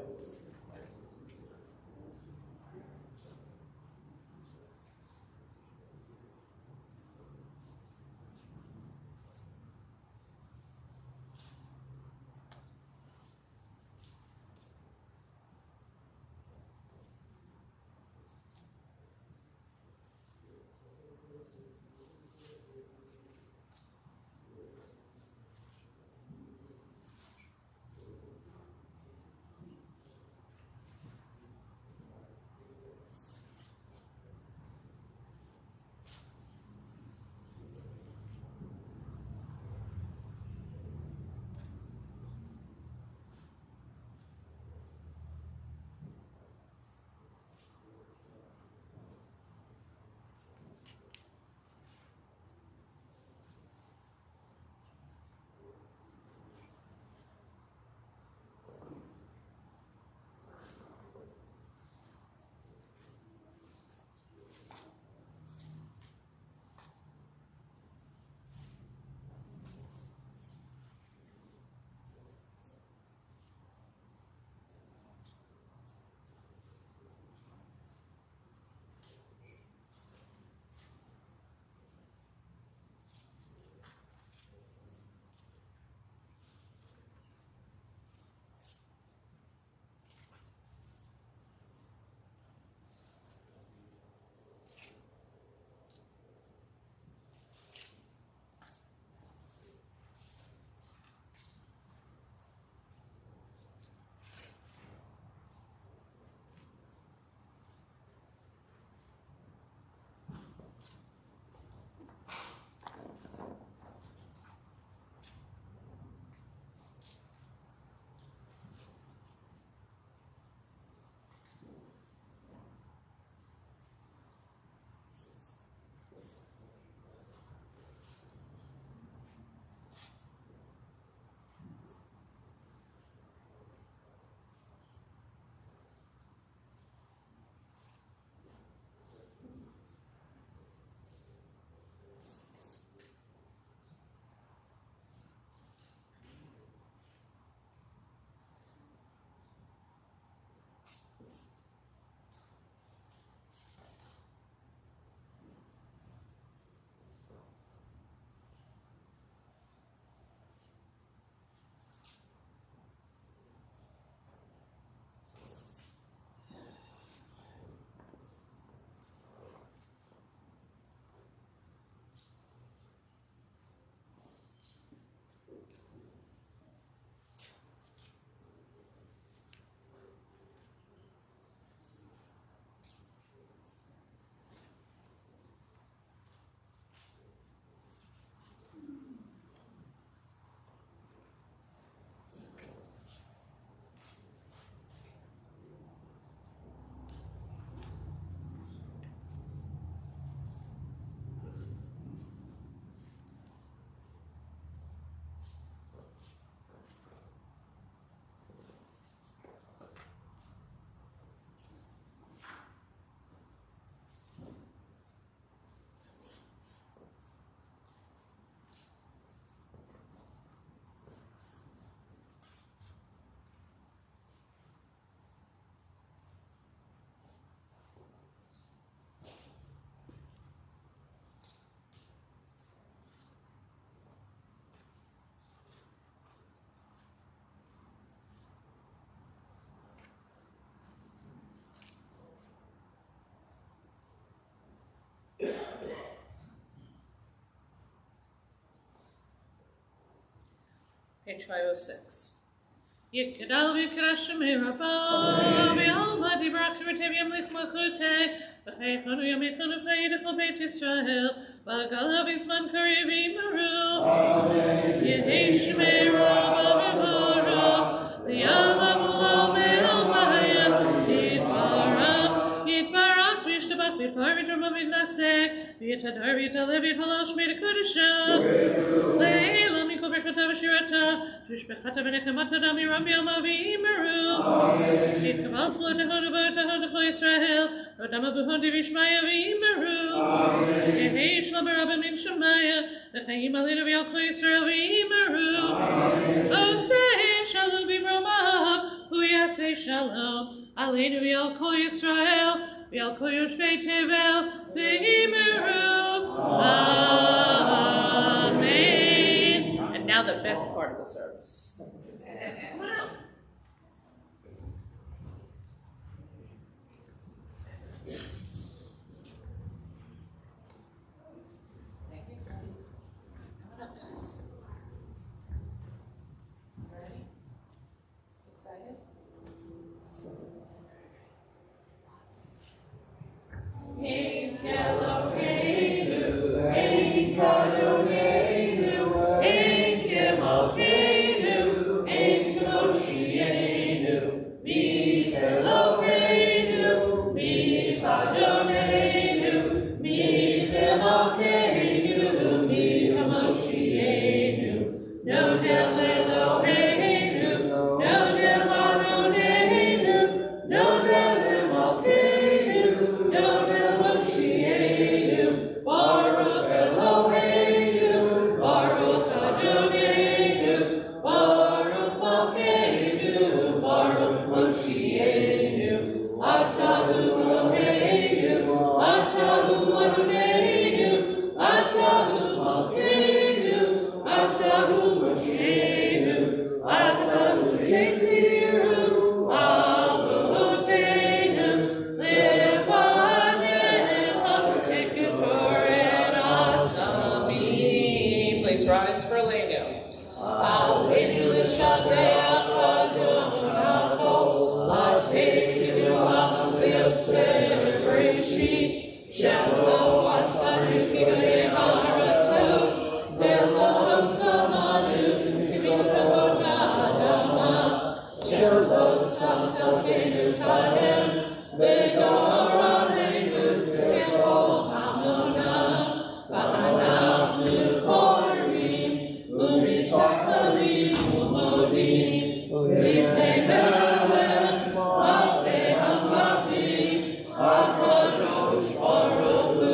Page 506. Yikadal v'krashmi rabba, v'alma divrach v'tev yamlich malchute, v'cheichonu yamichonu v'chayidachol Beit Yisrael, v'agalav izman kariv imaru, Yehi shmei rabba v'varach, li'alam ulam me'almaya, Yitbarach v'yishtabach v'yitbar v'yitramah v'yitnaseh, v'yitadar v'yitalev v'yithalal shmei d'kodesha, le'elam mikol berchata v'shirata, Shishbechata v'nechemata dam yiram b'yalma v'imeru, Yitkabal slo tehonu v'tehon d'chol Yisrael, v'dama v'hon divishmaya v'imeru, Yehi shlam b'rabban min shemaya, v'chayim alinu v'yalchol Yisrael v'imeru, Oseh shalom b'romav, hu yaseh shalom, alinu v'yalchol Yisrael, v'yalchol yoshvei tevel v'imeru. Amen. And now the best part of the service. Come on out. Thank you, Sandy. Come on up, guys. Ready? Excited? Ein Eloheinu, ein Kadoneinu, ein Kemalkeinu, ein Koshienu, Mif Eloheinu, Mif Adoneinu, Mif Kemalkeinu, Mif Moshienu, no del Eloheinu, no del Adoneinu, no del Kemalkeinu, no del Moshienu, Baruch Eloheinu, Baruch Adoneinu, Baruch Malkeinu, Baruch Moshienu, Atahu Eloheinu, Atahu Adoneinu, Atahu Malkeinu, Atahu Moshienu, Atahu Shetiru, Avotenu, Please rise for Leno. Aleinu l'shateach Adonai, Aleinu l'achlioseh b'reshit, Shelo asanu k'dei ha'aretz, V'lo samanu k'mishpachot ha'adama, Shelo tzamchakenu kahem, V'gar aleinu k'kol hamonam, V'anachnu korim, U'mishachtarim u'modim, Livnei melech, Malchei hamlachim, HaKadosh Baruch Hu,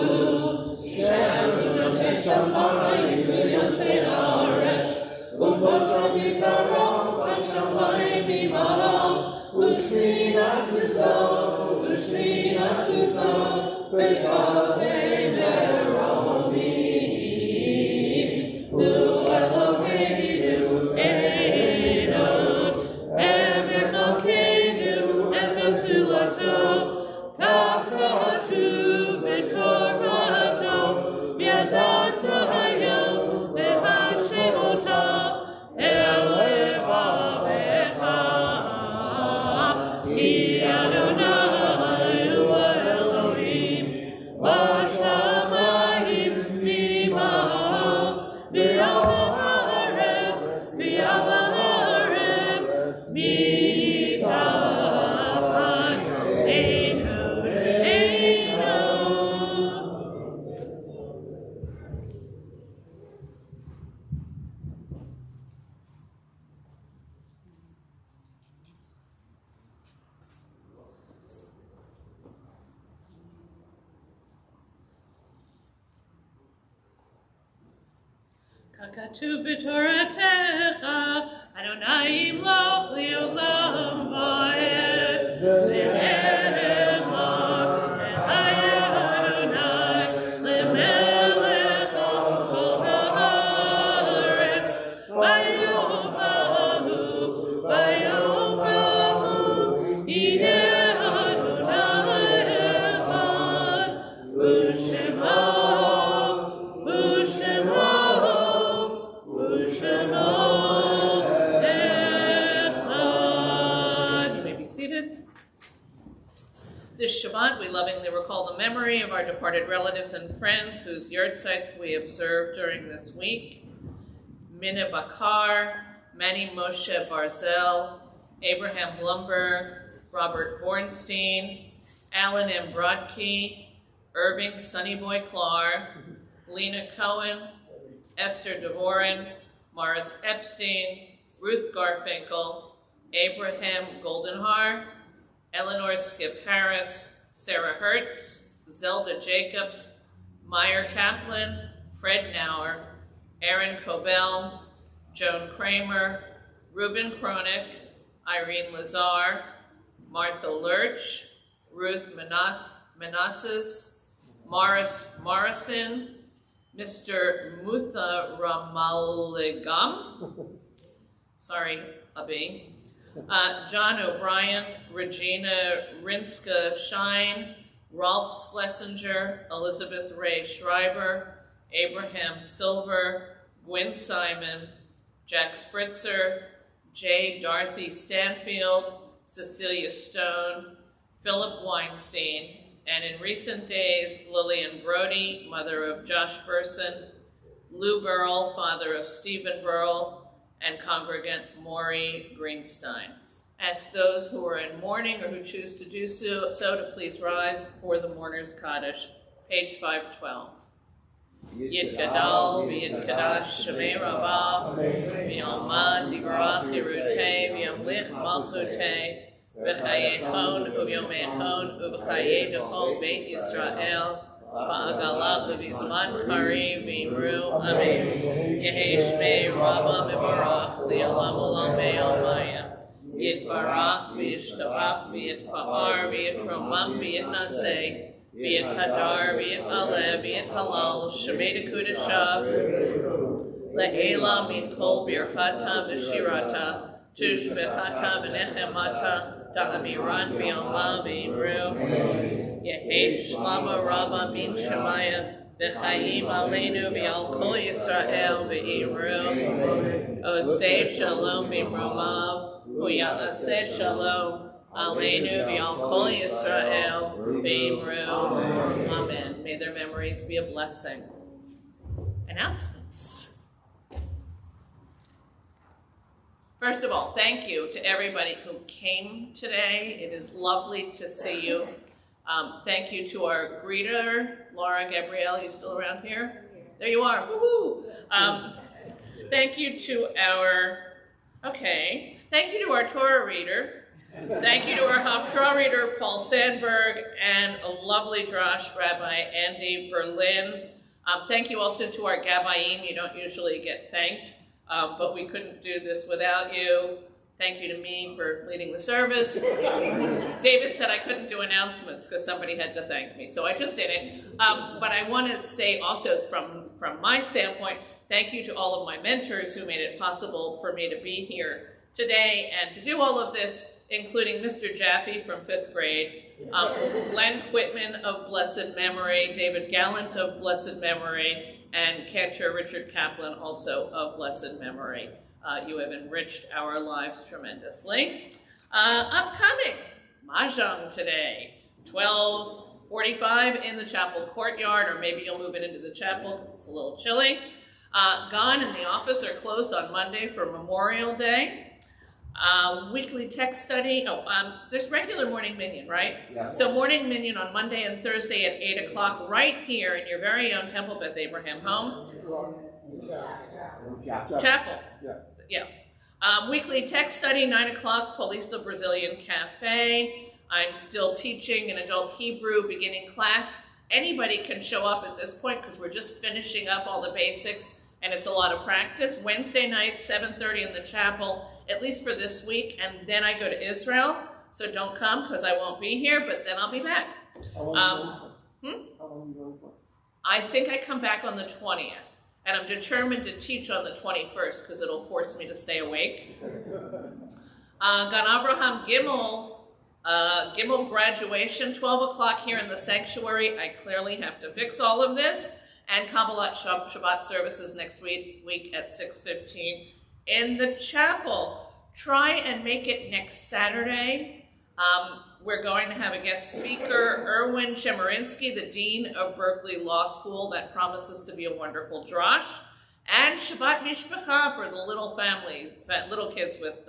Shem notei shamayim v'yasei haaretz, U'mosho mikaro b'shamayim mima'am, U'shmina tuzo, B'kavei meromim. Hu Eloheinu Einod, Emet Malkeinu Efesu Lato, Kakatu B'Torato, B'Yadato Hayom B'Hashemota, Elevavecha, Hi Adonai Hu Elohim, B'Shamayim V'Ma'al, V'Al Haaretz, V'Al Haaretz, Mitachai Einod, Einod. Kakatu b'toratecha, Adonai imloch li'olam va'ed, V'hemar, Adonai, le'melech al kol haaretz, Vayom bahu, Yideh Adonai echad, U'shema, U'shema, U'shema This Shabbat, we lovingly recall the memory of our departed relatives and friends whose yahrzeits we observed during this week. Minna Bakar, Manny Moshe Barzel, Abraham Blumberg, Robert Bornstein, Alan M. Brodke, Irving Sunnyboy Clark, Lena Cohen, Esther Dvorin, Morris Epstein, Ruth Garfinkel, Abraham Goldenhar, Eleanor Skip Harris, Sarah Hertz, Zelda Jacobs, Meyer Kaplan, Fred Nauer, Aaron Cobell, Joan Kramer, Ruben Kronik, Irene Lazar, Martha Lurch, Ruth Manassis, Morris Morrison, Mr. Mutha Ramaligam, sorry, Abi, John O'Brien, Regina Rinska Shine, Rolf Schlesinger, Elizabeth Ray Schreiber, Abraham Silver, Gwen Simon, Jack Spritzer, J. Dorothy Stanfield, Cecilia Stone, Philip Weinstein, and in recent days, Lillian Brody, mother of Josh Burson, Lou Burrell, father of Stephen Burrell, and congregant Maury Greenstein. Ask those who are in mourning or who choose to do so to please rise for the mourner's Kaddish, page 512. Yid Gadol, V'yid Kadash, Shemei Rabbah, V'yomad, Digrach, Yerutei, V'yomlich, Malchutei, V'chayechon, U'yomechon, U'b'chayei Dechol Beit Yisrael, V'agala, U'vizman Kari, V'imru, Amen. Yehi Shmei Rabbah Mebarach, Li'olam Olam Be'almaya. Yitbarach, V'yishtabach, V'yitpa'ar, V'yitromach, V'yitnaseh, V'yit Hadar, V'yit Aleh, V'yit Halal, Shemei Kudashav, Le'ela Min Kol Birchata V'shirata, Tush B'chata V'nechemata, Da'amiran V'yoma V'imru, Yehi Shlama Rabba Min Shemaya, V'chayim Aleinu V'al Kol Yisrael V'imru, Oseh Shalom V'imromav, Uya'aseh Shalom, Aleinu V'al Kol Yisrael V'imru. Amen. May their memories be a blessing. Announcements. First of all, thank you to everybody who came today. It is lovely to see you. Thank you to our greeter, Laura Gabrielle. You still around here? There you are. Woohoo! Thank you to our, thank you to our Torah reader. Thank you to our Haftarah reader, Paul Sandberg, and a lovely Drash, Rabbi Andy Berlin. Thank you also to our Gabbayim. You don't usually get thanked, but we couldn't do this without you. Thank you to me for leading the service. David said I couldn't do announcements because somebody had to thank me, so I just did it. But I want to say also from my standpoint, thank you to all of my mentors who made it possible for me to be here today and to do all of this, including Mr. Jaffe from 5th grade, Len Quitman of blessed memory, David Gallant of blessed memory, and catcher Richard Kaplan also of blessed memory. You have enriched our lives tremendously. Upcoming, Mahjong today, 12:45 in the chapel courtyard, or maybe you'll move it into the chapel because it's a little chilly. Gone and the office are closed on Monday for Memorial Day. Weekly text study. There's regular morning minyan, right? Yeah. So morning minyan on Monday and Thursday at 8 o'clock right here in your very own Temple Beth Abraham home. Chapel. Yeah. Weekly text study, 9 o'clock, Paulista Brazilian Cafe. I'm still teaching an adult Hebrew beginning class. Anybody can show up at this point because we're just finishing up all the basics and it's a lot of practice. Wednesday night, 7:30 in the chapel, at least for this week, and then I go to Israel, so don't come because I won't be here, but then I'll be back. How long are you going for? I think I come back on the 20th, and I'm determined to teach on the 21st because it'll force me to stay awake. Gan Avraham Gimel graduation, 12 o'clock here in the sanctuary. I clearly have to fix all of this. And Kabbalat Shabbat services next week at 6:15 in the chapel. Try and make it next Saturday. we're going to have a guest speaker, Erwin Chemerinsky, the Dean of Berkeley Law School. That promises to be a wonderful drosh. And Shabbat Mishpacha for the little families, little kids with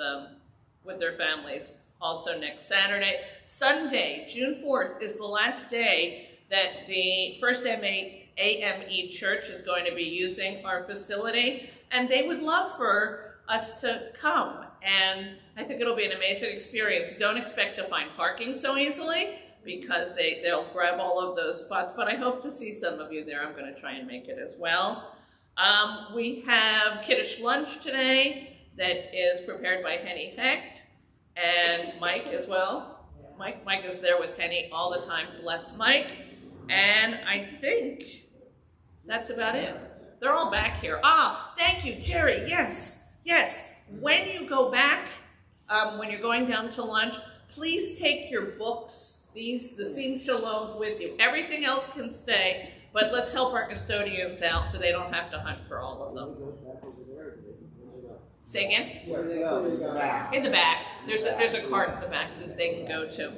their families, also next Saturday. Sunday, June 4th, is the last day that the First AME Church is going to be using our facility, and they would love for us to come. And I think it'll be an amazing experience. Don't expect to find parking so easily, because they'll grab all of those spots, but I hope to see some of you there. I'm going to try and make it as well. We have Kiddush lunch today that is prepared by Henny Hecht and Mike as well. Mike is there with Henny all the time. Bless Mike. And I think that's about it. They're all back here. Ah, thank you, Jerry. Yes. When you go back, when you're going down to lunch, please take your books, the Sim Shaloms with you. Everything else can stay. But let's help our custodians out so they don't have to hunt for all of them. Say again? In the back. There's a cart in the back that they can go to.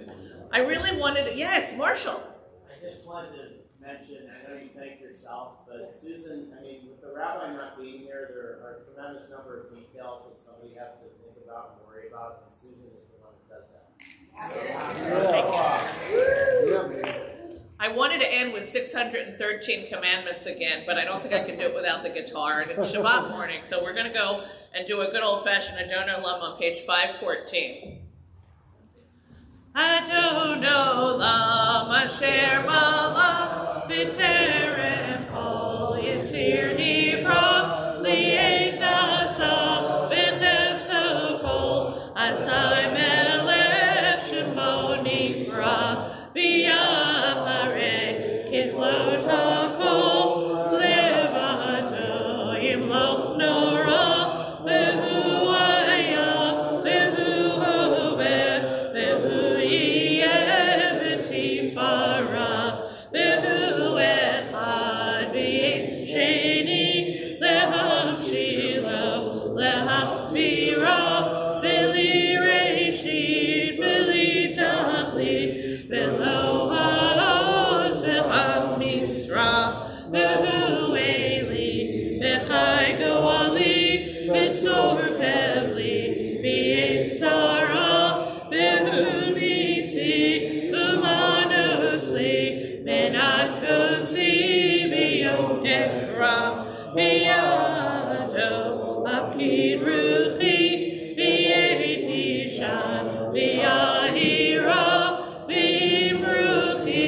I really wanted to, yes, Marshall. I just wanted to mention, I know you thank yourself, but Susan, I mean, with the rabbi not being here, there are a tremendous number of details that somebody has to think about and worry about, and Susan is the one that does that. I wanted to end with 613 commandments again, but I don't think I can do it without the guitar. And it's Shabbat morning, so we're going to go and do a good old-fashioned Adon Olam on page 514. Adon Olam asher malach b'terem kol yitzir nivra li'ed nasa b'cheso kol atzai melech shemo nikra v'yah Kiflot hakol levado yimloch nora behu aya behu hover behu yeh b'tifara behu echad v'sheni lehamshilo lehafira b'li reshit b'li tachlit b'lo Behu Eli, Bechai Goali, Betzor Fevli, Beitzara, Behu Nisi, Umanosli, Benat Kosi, Beyom Ekra, Beyado, Apkid Ruchi, Beit Nishan, Beyahira, Bimruchi,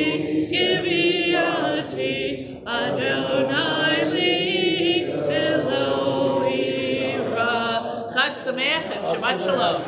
Giviati, Adonai li Elohim. Chag Sameach and Shabbat Shalom.